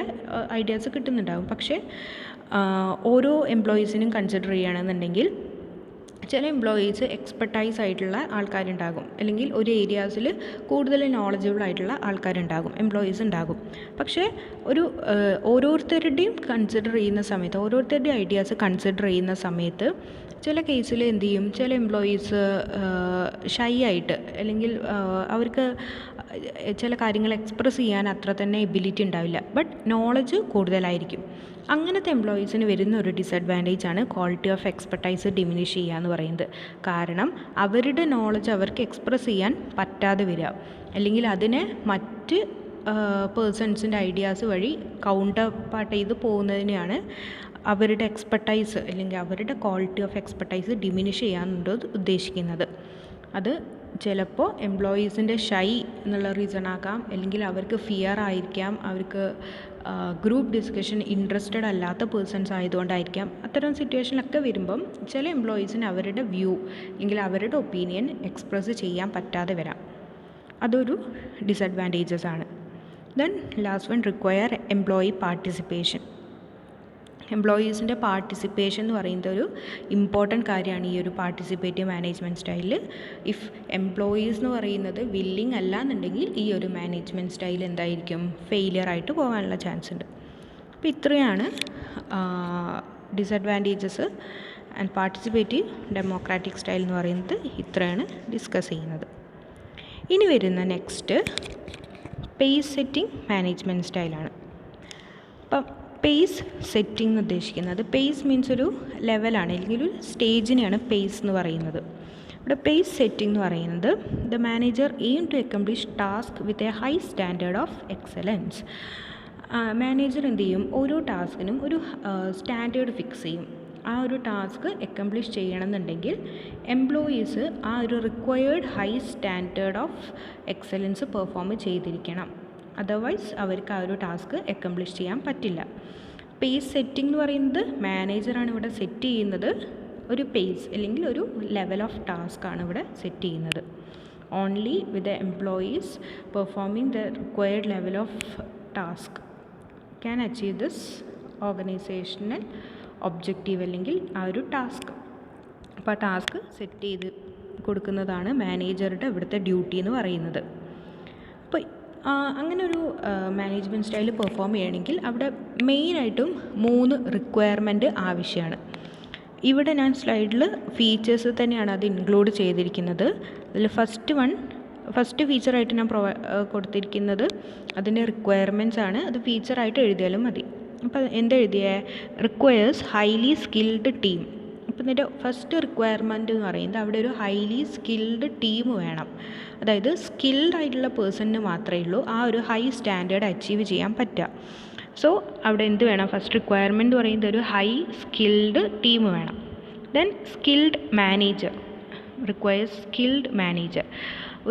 ഐഡിയാസ് കിട്ടുന്നുണ്ടാകും. പക്ഷേ ഓരോ എംപ്ലോയീസിനും കൺസിഡർ ചെയ്യുകയാണെന്നുണ്ടെങ്കിൽ ചില എംപ്ലോയീസ് എക്സ്പെർട്ടൈസ് ആയിട്ടുള്ള ആൾക്കാരുണ്ടാകും, അല്ലെങ്കിൽ ഒരു ഏരിയാസിൽ കൂടുതൽ നോളജബിൾ ആയിട്ടുള്ള ആൾക്കാരുണ്ടാകും, എംപ്ലോയീസ് ഉണ്ടാകും. പക്ഷേ ഓരോരുത്തരുടെയും ഐഡിയാസ് കൺസിഡർ ചെയ്യുന്ന സമയത്ത് ചില കേസിൽ എന്ത് ചെയ്യും, ചില എംപ്ലോയീസ് ഷൈ ആയിട്ട് അല്ലെങ്കിൽ അവർക്ക് ചില കാര്യങ്ങൾ എക്സ്പ്രസ് ചെയ്യാൻ അത്ര തന്നെ എബിലിറ്റി ഉണ്ടാവില്ല, ബട്ട് നോളജ് കൂടുതലായിരിക്കും. അങ്ങനത്തെ എംപ്ലോയീസിന് വരുന്ന ഒരു ഡിസഡ്വാൻറ്റേജാണ് ക്വാളിറ്റി ഓഫ് എക്സ്പെർട്ടൈസ് ഡിമിനിഷ് ചെയ്യുക എന്ന് പറയുന്നത്. കാരണം അവരുടെ നോളജ് അവർക്ക് എക്സ്പ്രസ് ചെയ്യാൻ പറ്റാതെ വരിക, അല്ലെങ്കിൽ അതിനെ മറ്റ് പേഴ്സൺസിൻ്റെ ഐഡിയാസ് വഴി കൗണ്ടർ പാർട്ട് ചെയ്ത് പോകുന്നതിനെയാണ് അവരുടെ എക്സ്പെർട്ടൈസ് അല്ലെങ്കിൽ അവരുടെ ക്വാളിറ്റി ഓഫ് എക്സ്പെർട്ടൈസ് ഡിമിനിഷ് ചെയ്യാനുണ്ട് ഉദ്ദേശിക്കുന്നത്. അത് ചിലപ്പോൾ എംപ്ലോയീസിൻ്റെ ഷൈ എന്നുള്ള റീസൺ ആകാം, അല്ലെങ്കിൽ അവർക്ക് ഫിയർ ആയിരിക്കാം, അവർക്ക് ഗ്രൂപ്പ് ഡിസ്കഷൻ ഇൻട്രസ്റ്റഡ് അല്ലാത്ത പേഴ്സൺസ് ആയതുകൊണ്ടായിരിക്കാം. അത്തരം സിറ്റുവേഷനിലൊക്കെ വരുമ്പം ചില എംപ്ലോയീസിന് അവരുടെ വ്യൂ അല്ലെങ്കിൽ അവരുടെ ഒപ്പീനിയൻ എക്സ്പ്രസ് ചെയ്യാൻ പറ്റാതെ വരാം. അതൊരു ഡിസഡ്വാൻറ്റേജസ് ആണ്. Then last one, require employee participation. എംപ്ലോയീസിൻ്റെ പാർട്ടിസിപ്പേഷൻ എന്ന് പറയുന്നത് ഒരു ഇമ്പോർട്ടൻറ്റ് കാര്യമാണ് ഈ ഒരു പാർട്ടിസിപ്പേറ്റീവ് മാനേജ്മെൻറ്റ് സ്റ്റൈലിൽ. ഇഫ് എംപ്ലോയീസ് എന്ന് പറയുന്നത് വില്ലിങ് അല്ല എന്നുണ്ടെങ്കിൽ ഈ ഒരു മാനേജ്മെൻറ്റ് സ്റ്റൈൽ എന്തായിരിക്കും, ഫെയിലിയർ ആയിട്ട് പോകാനുള്ള ചാൻസ് ഉണ്ട്. അപ്പോൾ ഇത്രയാണ് disadvantages and participative democratic style എന്ന് പറയുന്നത്. ഇത്രയാണ് ഡിസ്കസ് ചെയ്യുന്നത്. ഇനി വരുന്ന നെക്സ്റ്റ് പേസ് സെറ്റിംഗ് മാനേജ്മെൻറ്റ് സ്റ്റൈലാണ്. അപ്പം പേസ് സെറ്റിംഗ് എന്ന് ഉദ്ദേശിക്കുന്നത്, പേസ് മീൻസ് ഒരു ലെവലാണ് അല്ലെങ്കിൽ ഒരു സ്റ്റേജിനെയാണ് പേസ് എന്ന് പറയുന്നത്. ഇവിടെ പേസ് സെറ്റിംഗ് എന്ന് പറയുന്നത് the manager aim to accomplish task with a high standard of excellence. Manager എന്ത് ചെയ്യും, ഓരോ ടാസ്കിനും ഒരു സ്റ്റാൻഡേർഡ് ഫിക്സ് ചെയ്യും. ആ ഒരു ടാസ്ക് അക്കംപ്ലിഷ് ചെയ്യണമെന്നുണ്ടെങ്കിൽ എംപ്ലോയീസ് ആ ഒരു required high standard of excellence perform ചെയ്തിരിക്കണം. അതർവൈസ് അവർക്ക് ആ ഒരു ടാസ്ക് അക്കംപ്ലിഷ് ചെയ്യാൻ പറ്റില്ല. പേസ് സെറ്റിംഗ് എന്ന് പറയുന്നത് മാനേജറാണ് ഇവിടെ സെറ്റ് ചെയ്യുന്നത്. ഒരു പേസ് അല്ലെങ്കിൽ ഒരു ലെവൽ ഓഫ് ടാസ്ക് ആണ് ഇവിടെ സെറ്റ് ചെയ്യുന്നത്. Only with the employees performing the required level of task can achieve this organisational objective അല്ലെങ്കിൽ ആ ഒരു ടാസ്ക്. അപ്പോൾ ആ ടാസ്ക് സെറ്റ് ചെയ്ത് കൊടുക്കുന്നതാണ് മാനേജറുടെ ഇവിടുത്തെ ഡ്യൂട്ടി എന്ന് പറയുന്നത്. അപ്പോൾ അങ്ങനെ ഒരു മാനേജ്മെൻറ്റ് സ്റ്റൈൽ പെർഫോം ചെയ്യണമെങ്കിൽ അവിടെ മെയിനായിട്ടും 3 റിക്വയർമെൻറ്റ് ആവശ്യമാണ്. ഇവിടെ ഞാൻ സ്ലൈഡിൽ ഫീച്ചേഴ്സ് തന്നെയാണ് അത് ഇൻക്ലൂഡ് ചെയ്തിരിക്കുന്നത്. അതിൽ ഫസ്റ്റ് ഫീച്ചറായിട്ട് ഞാൻ കൊടുത്തിരിക്കുന്നത് അതിൻ്റെ റിക്വയർമെൻറ്റ്സ് ആണ്. അത് ഫീച്ചറായിട്ട് എഴുതിയാലും മതി. അപ്പോൾ എന്തെഴുതിയ റിക്വയേഴ്സ് ഹൈലി സ്കിൽഡ് ടീം. അപ്പോൾ ഇതിൻ്റെ ഫസ്റ്റ് റിക്വയർമെൻറ്റ് എന്ന് പറയുന്നത് അവിടെ ഒരു ഹൈലി സ്കിൽഡ് ടീം വേണം. അതായത് സ്കിൽഡ് ആയിട്ടുള്ള പേഴ്സണിന് മാത്രമേ ഉള്ളൂ ആ ഒരു ഹൈ സ്റ്റാൻഡേർഡ് അച്ചീവ് ചെയ്യാൻ പറ്റുക. സോ അവിടെ എന്ത് വേണം, ഫസ്റ്റ് റിക്വയർമെൻറ്റ് എന്ന് പറയുന്നത് ഒരു ഹൈ സ്കിൽഡ് ടീം വേണം. Then skilled manager, requires skilled manager.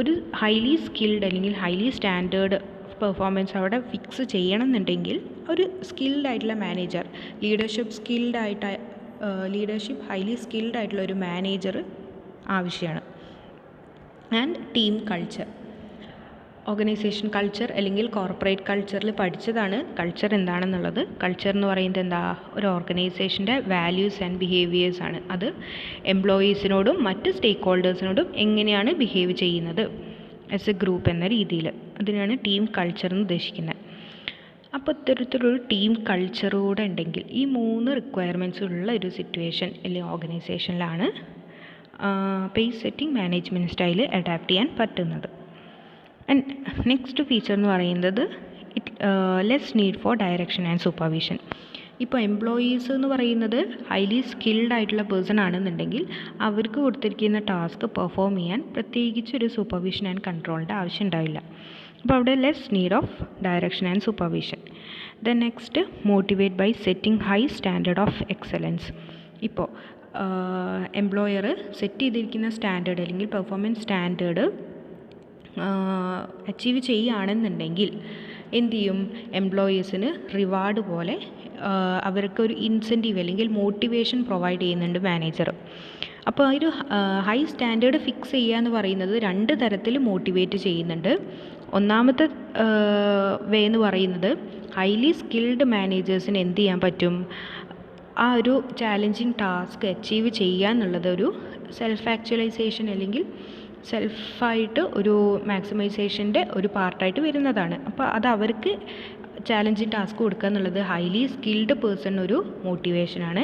ഒരു ഹൈലി സ്കിൽഡ് അല്ലെങ്കിൽ ഹൈലി സ്റ്റാൻഡേർഡ് പെർഫോമൻസ് അവിടെ ഫിക്സ് ചെയ്യണമെന്നുണ്ടെങ്കിൽ ഒരു സ്കിൽഡ് ആയിട്ടുള്ള മാനേജർ, ലീഡർഷിപ്പ് ഹൈലി സ്കിൽഡ് ആയിട്ടുള്ള ഒരു മാനേജർ ആവശ്യമാണ്. And team culture, organisation culture അല്ലെങ്കിൽ കോർപ്പറേറ്റ് കൾച്ചറിൽ പഠിച്ചതാണ് കൾച്ചർ എന്താണെന്നുള്ളത്. കൾച്ചർ എന്ന് പറയുന്നത് എന്താ, ഒരു ഓർഗനൈസേഷൻ്റെ വാല്യൂസ് ആൻഡ് ബിഹേവിയേഴ്സ് ആണ്. അത് എംപ്ലോയീസിനോടും മറ്റ് സ്റ്റേക്ക് ഹോൾഡേഴ്സിനോടും എങ്ങനെയാണ് ബിഹേവ് ചെയ്യുന്നത് ആസ് എ ഗ്രൂപ്പ് എന്ന രീതിയിൽ, അതിനാണ് ടീം കൾച്ചർ എന്ന് ഉദ്ദേശിക്കുന്നത്. അപ്പോൾ ഇത്തരത്തിലൊരു ടീം കൾച്ചറൂടെ ഉണ്ടെങ്കിൽ ഈ 3 റിക്വയർമെൻറ്റ്സ് ഉള്ള ഒരു സിറ്റുവേഷൻ അല്ലെങ്കിൽ ഓർഗനൈസേഷനിലാണ് pace setting management style adapt ചെയ്യാൻ പറ്റുന്നത്. ആൻഡ് നെക്സ്റ്റ് ഫീച്ചർ എന്ന് പറയുന്നത് less need for direction and supervision. ഇപ്പോൾ എംപ്ലോയീസ് എന്ന് പറയുന്നത് ഹൈലി സ്കിൽഡ് ആയിട്ടുള്ള പേഴ്സൺ ആണെന്നുണ്ടെങ്കിൽ അവർക്ക് കൊടുത്തിരിക്കുന്ന ടാസ്ക് പെർഫോം ചെയ്യാൻ പ്രത്യേകിച്ചൊരു സൂപ്പർവിഷൻ ആൻഡ് കൺട്രോളിൻ്റെ ആവശ്യം ഉണ്ടാവില്ല. അപ്പോൾ അവിടെ less need of direction and supervision. Then next motivate by setting high standard of excellence. ഇപ്പോൾ എംപ്ലോയർ സെറ്റ് ചെയ്തിരിക്കുന്ന സ്റ്റാൻഡേർഡ് അല്ലെങ്കിൽ പെർഫോമൻസ് സ്റ്റാൻഡേർഡ് അച്ചീവ് ചെയ്യുകയാണെന്നുണ്ടെങ്കിൽ എന്തു ചെയ്യും, എംപ്ലോയീസിന് റിവാർഡ് പോലെ അവർക്കൊരു ഇൻസെൻറ്റീവ് അല്ലെങ്കിൽ മോട്ടിവേഷൻ പ്രൊവൈഡ് ചെയ്യുന്നുണ്ട് മാനേജർ. അപ്പോൾ ഒരു ഹൈ സ്റ്റാൻഡേർഡ് ഫിക്സ് ചെയ്യുക എന്ന് പറയുന്നത് 2 തരത്തിൽ മോട്ടിവേറ്റ് ചെയ്യുന്നുണ്ട്. ഒന്നാമത്തെ വേ എന്ന് പറയുന്നത് ഹൈലി സ്കിൽഡ് മാനേജേഴ്സിന് എന്ത് ചെയ്യാൻ പറ്റും, ആ ഒരു ചാലഞ്ചിങ് ടാസ്ക് അച്ചീവ് ചെയ്യുക എന്നുള്ളത് ഒരു സെൽഫ് ആക്ച്വലൈസേഷൻ അല്ലെങ്കിൽ സെൽഫായിട്ട് ഒരു മാക്സിമൈസേഷൻ്റെ ഒരു പാർട്ടായിട്ട് വരുന്നതാണ്. അപ്പോൾ അത് അവർക്ക് ചാലഞ്ചിങ് ടാസ്ക് കൊടുക്കുക എന്നുള്ളത് ഹൈലി സ്കിൽഡ് പേഴ്സൺ ഒരു മോട്ടിവേഷനാണ്.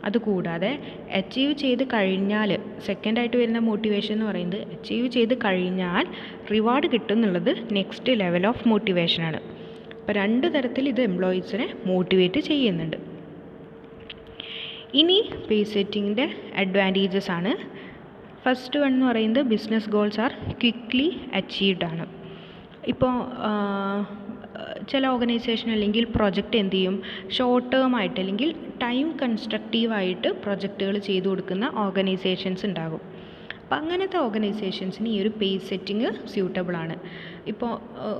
അതുകൂടാതെ അച്ചീവ് ചെയ്ത് കഴിഞ്ഞാൽ സെക്കൻഡായിട്ട് വരുന്ന മോട്ടിവേഷൻ എന്ന് പറയുന്നത് അച്ചീവ് ചെയ്ത് കഴിഞ്ഞാൽ റിവാർഡ് കിട്ടും എന്നുള്ളത് നെക്സ്റ്റ് ലെവൽ ഓഫ് മോട്ടിവേഷനാണ്. അപ്പോൾ 2 തരത്തിൽ ഇത് എംപ്ലോയീസിനെ മോട്ടിവേറ്റ് ചെയ്യുന്നുണ്ട്. ഇനി പേസ് സെറ്റിങ്ങിൻ്റെ അഡ്വാൻറ്റേജസ് ആണ്. ഫസ്റ്റ് വൺ എന്ന് പറയുന്നത് business goals R quickly achieved ആണ്. ഇപ്പോൾ ചില ഓർഗനൈസേഷൻ അല്ലെങ്കിൽ പ്രൊജക്റ്റ് എന്ത് ചെയ്യും, ഷോർട്ട് ടേം ആയിട്ട് അല്ലെങ്കിൽ ടൈം കൺസ്ട്രക്റ്റീവായിട്ട് പ്രൊജക്റ്റുകൾ ചെയ്തു കൊടുക്കുന്ന ഓർഗനൈസേഷൻസ് ഉണ്ടാകും. അപ്പം അങ്ങനത്തെ ഓർഗനൈസേഷൻസിന് ഈ ഒരു പേസ് സെറ്റിംഗ് സ്യൂട്ടബിളാണ്. ഇപ്പോൾ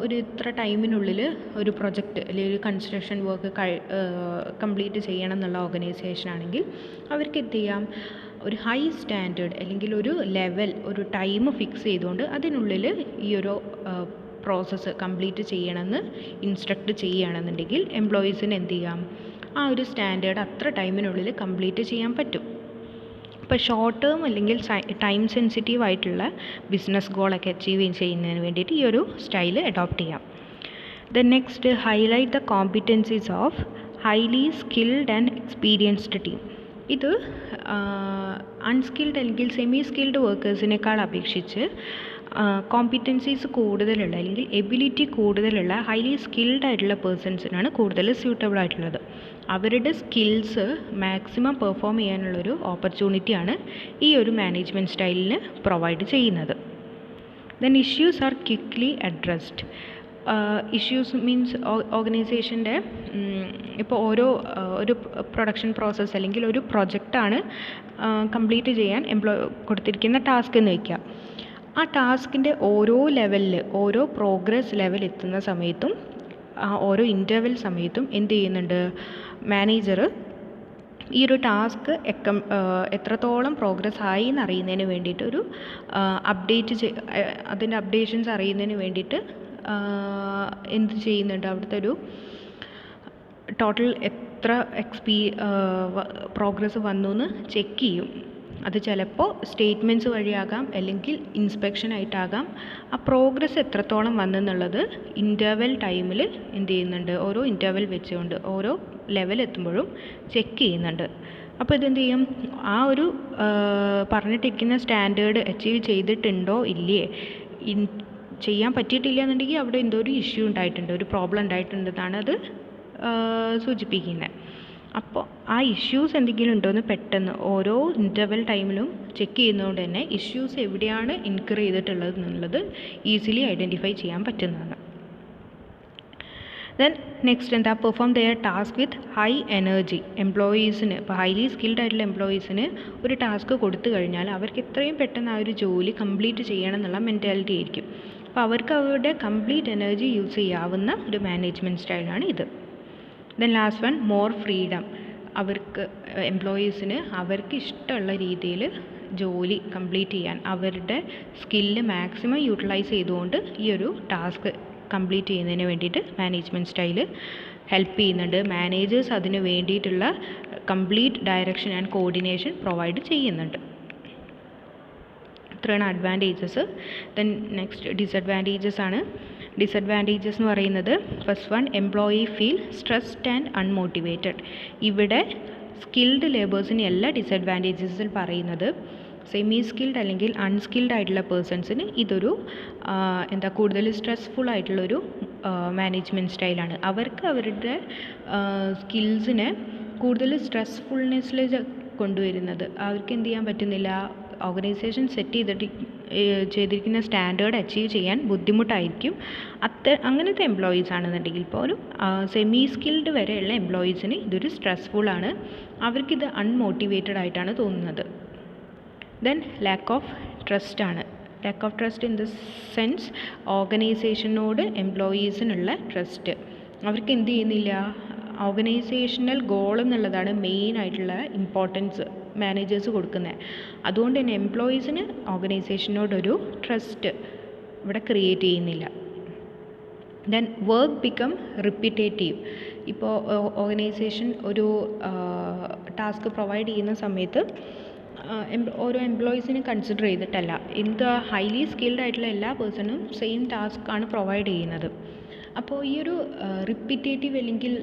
ഒരു ഇത്ര ടൈമിനുള്ളിൽ ഒരു പ്രൊജക്റ്റ് അല്ലെങ്കിൽ ഒരു കൺസ്ട്രക്ഷൻ വർക്ക് കംപ്ലീറ്റ് ചെയ്യണം എന്നുള്ള ഓർഗനൈസേഷൻ ആണെങ്കിൽ അവർക്ക് എന്ത് ചെയ്യാം, ഒരു ഹൈ സ്റ്റാൻഡേർഡ് അല്ലെങ്കിൽ ഒരു ലെവൽ, ഒരു ടൈം ഫിക്സ് ചെയ്തുകൊണ്ട് അതിനുള്ളിൽ ഈ ഒരു പ്രോസസ്സ് കംപ്ലീറ്റ് ചെയ്യണമെന്ന് ഇൻസ്ട്രക്റ്റ് ചെയ്യുകയാണെന്നുണ്ടെങ്കിൽ എംപ്ലോയീസിന് എന്ത് ചെയ്യാം, ആ ഒരു സ്റ്റാൻഡേർഡ് അത്ര ടൈമിനുള്ളിൽ കംപ്ലീറ്റ് ചെയ്യാൻ പറ്റും. ഇപ്പോൾ ഷോർട്ട് ടേം അല്ലെങ്കിൽ ടൈം സെൻസിറ്റീവ് ആയിട്ടുള്ള ബിസിനസ് ഗോളൊക്കെ അച്ചീവ് ചെയ്യുന്നതിന് വേണ്ടിയിട്ട് ഈ ഒരു സ്റ്റൈൽ അഡോപ്റ്റ് ചെയ്യാം. Then next highlight the competencies of highly skilled and experienced team. ഇത് അൺസ്കിൽഡ് അല്ലെങ്കിൽ സെമി സ്കിൽഡ് വർക്കേഴ്സിനേക്കാൾ അപേക്ഷിച്ച് കോമ്പിറ്റൻസീസ് കൂടുതലുള്ള അല്ലെങ്കിൽ എബിലിറ്റി കൂടുതലുള്ള ഹൈലി സ്കിൽഡ് ആയിട്ടുള്ള പേഴ്സൺസിനാണ് കൂടുതൽ സ്യൂട്ടബിൾ ആയിട്ടുള്ളത്. അവരുടെ സ്കിൽസ് മാക്സിമം പെർഫോം ചെയ്യാനുള്ളൊരു ഓപ്പർച്യൂണിറ്റിയാണ് ഈ ഒരു മാനേജ്മെൻറ്റ് സ്റ്റൈലിന് പ്രൊവൈഡ് ചെയ്യുന്നത്. Then issues are quickly addressed. Issues means ഓർഗനൈസേഷൻ്റെ ഇപ്പോൾ ഒരു പ്രൊഡക്ഷൻ പ്രോസസ്സ് അല്ലെങ്കിൽ ഒരു പ്രൊജക്റ്റാണ് കംപ്ലീറ്റ് ചെയ്യാൻ കൊടുത്തിരിക്കുന്ന ടാസ്ക് എന്ന് വയ്ക്കുക. ആ ടാസ്കിൻ്റെ ഓരോ ലെവലിൽ ഓരോ പ്രോഗ്രസ് ലെവൽ എത്തുന്ന സമയത്തും ഓരോ ഇൻ്റർവെൽ സമയത്തും എന്ത് ചെയ്യുന്നുണ്ട്, മാനേജർ ഈ ഒരു ടാസ്ക് എത്രത്തോളം പ്രോഗ്രസ് ആയി എന്നറിയുന്നതിന് വേണ്ടിയിട്ട് ഒരു അതിൻ്റെ അപ്ഡേഷൻസ് അറിയുന്നതിന് വേണ്ടിയിട്ട് എന്ത് ചെയ്യുന്നുണ്ട്, അവിടുത്തെ ഒരു ടോട്ടൽ എത്ര പ്രോഗ്രസ് വന്നു എന്ന് ചെക്ക് ചെയ്യും. അത് ചിലപ്പോൾ സ്റ്റേറ്റ്മെൻറ്റ്സ് വഴിയാകാം, അല്ലെങ്കിൽ ഇൻസ്പെക്ഷൻ ആയിട്ടാകാം. ആ പ്രോഗ്രസ് എത്രത്തോളം വന്നെന്നുള്ളത് ഇൻ്റർവെൽ ടൈമിൽ എന്ത് ചെയ്യുന്നുണ്ട്, ഓരോ ഇൻ്റർവെൽ വെച്ചുകൊണ്ട് ഓരോ ലെവൽ എത്തുമ്പോഴും ചെക്ക് ചെയ്യുന്നുണ്ട്. അപ്പോൾ ഇതെന്ത് ചെയ്യും, ആ ഒരു പറഞ്ഞിട്ടിരിക്കുന്ന സ്റ്റാൻഡേർഡ് അച്ചീവ് ചെയ്തിട്ടുണ്ടോ ഇല്ലേ, ചെയ്യാൻ പറ്റിയിട്ടില്ല എന്നുണ്ടെങ്കിൽ അവിടെ എന്തോ ഒരു ഇഷ്യൂ ഉണ്ടായിട്ടുണ്ട്, ഒരു പ്രോബ്ലം ഉണ്ടായിട്ടുണ്ടെന്നാണ് അത് സൂചിപ്പിക്കുന്നത്. അപ്പോൾ ആ ഇഷ്യൂസ് എന്തെങ്കിലും ഉണ്ടോ എന്ന് പെട്ടെന്ന് ഓരോ ഇൻ്റർവെൽ ടൈമിലും ചെക്ക് ചെയ്യുന്നതുകൊണ്ട് തന്നെ ഇഷ്യൂസ് എവിടെയാണ് ഇൻക്വയർ ചെയ്തിട്ടുള്ളത് എന്നുള്ളത് ഈസിലി ഐഡൻറ്റിഫൈ ചെയ്യാൻ പറ്റുന്നതാണ്. ദെൻ നെക്സ്റ്റ് എന്താ, perform their task with high energy. എംപ്ലോയീസിന് ഇപ്പോൾ ഹൈലി സ്കിൽഡ് ആയിട്ടുള്ള എംപ്ലോയീസിന് ഒരു ടാസ്ക് കൊടുത്തു കഴിഞ്ഞാൽ അവർക്ക് എത്രയും പെട്ടെന്ന് ആ ഒരു ജോലി കംപ്ലീറ്റ് ചെയ്യണം എന്നുള്ള മെൻറ്റാലിറ്റി ആയിരിക്കും. അപ്പോൾ അവർക്ക് അവരുടെ കംപ്ലീറ്റ് എനർജി യൂസ് ചെയ്യാവുന്ന ഒരു മാനേജ്മെൻറ്റ് സ്റ്റൈലാണ് ഇത്. Then last one, more freedom. അവർക്ക് എംപ്ലോയീസിന് അവർക്ക് ഇഷ്ടമുള്ള രീതിയിൽ ജോലി കംപ്ലീറ്റ് ചെയ്യാൻ, അവരുടെ സ്കില്ല് മാക്സിമം യൂട്ടിലൈസ് ചെയ്തുകൊണ്ട് ഈ ഒരു ടാസ്ക് കംപ്ലീറ്റ് ചെയ്യുന്നതിന് വേണ്ടിയിട്ട് മാനേജ്മെൻറ്റ് സ്റ്റൈല് ഹെൽപ്പ് ചെയ്യുന്നുണ്ട്. മാനേജേഴ്സ് അതിന് വേണ്ടിയിട്ടുള്ള complete direction and coordination provide ചെയ്യുന്നുണ്ട്. ഇത്രയാണ് അഡ്വാൻറ്റേജസ്. ദെൻ നെക്സ്റ്റ് ഡിസഡ്വാൻറ്റേജസ് ആണ്. ഡിസഡ്വാൻറ്റേജസ് എന്ന് പറയുന്നത്, first one, employee feel stressed and unmotivated. ഇവിടെ സ്കിൽഡ് ലേബേഴ്സിന് എല്ലാ ഡിസഡ്വാൻറ്റേജസിൽ പറയുന്നത് സെമി സ്കിൽഡ് അല്ലെങ്കിൽ അൺസ്കിൽഡ് ആയിട്ടുള്ള പേഴ്സൺസിന് ഇതൊരു കൂടുതൽ സ്ട്രെസ്ഫുൾ ആയിട്ടുള്ളൊരു മാനേജ്മെൻറ്റ് സ്റ്റൈലാണ്. അവർക്ക് അവരുടെ സ്കിൽസിനെ കൂടുതൽ സ്ട്രെസ്ഫുൾനെസ്സിൽ കൊണ്ടുവരുന്നത്. അവർക്ക് എന്ത് ചെയ്യാൻ പറ്റുന്നില്ല, ഓർഗനൈസേഷൻ സെറ്റ് ചെയ്തിരിക്കുന്ന സ്റ്റാൻഡേർഡ് അച്ചീവ് ചെയ്യാൻ ബുദ്ധിമുട്ടായിരിക്കും. അങ്ങനത്തെ എംപ്ലോയീസ് ആണെന്നുണ്ടെങ്കിൽ ഇപ്പോൾ ഒരു സെമി സ്കിൽഡ് വരെയുള്ള എംപ്ലോയീസിന് ഇതൊരു സ്ട്രെസ്ഫുള്ളാണ്. അവർക്കിത് അൺമോട്ടിവേറ്റഡ് ആയിട്ടാണ് തോന്നുന്നത്. ദെൻ ലാക്ക് ഓഫ് ട്രസ്റ്റ് ആണ്. Lack of trust in the sense ഓർഗനൈസേഷനോട് എംപ്ലോയീസിനുള്ള ട്രസ്റ്റ്. അവർക്ക് എന്ത് ചെയ്യുന്നില്ല, ഓർഗനൈസേഷണൽ ഗോൾ എന്നുള്ളതാണ് മെയിൻ ആയിട്ടുള്ള ഇമ്പോർട്ടൻസ് മാനേജേഴ്സ് കൊടുക്കുന്നത്. അതുകൊണ്ട് തന്നെ എംപ്ലോയീസിന് ഓർഗനൈസേഷനോടൊരു ട്രസ്റ്റ് ഇവിടെ ക്രിയേറ്റ് ചെയ്യുന്നില്ല. Then work become repetitive. ഇപ്പോൾ ഓർഗനൈസേഷൻ ഒരു ടാസ്ക് പ്രൊവൈഡ് ചെയ്യുന്ന സമയത്ത് ഓരോ എംപ്ലോയീസിനെ കൺസിഡർ ചെയ്തിട്ടല്ല, ഹൈലി സ്കിൽഡ് ആയിട്ടുള്ള എല്ലാ പേഴ്സണും സെയിം ടാസ്ക് ആണ് പ്രൊവൈഡ് ചെയ്യുന്നത്. അപ്പോൾ ഈ ഒരു റിപ്പീറ്റേറ്റീവ് അല്ലെങ്കിൽ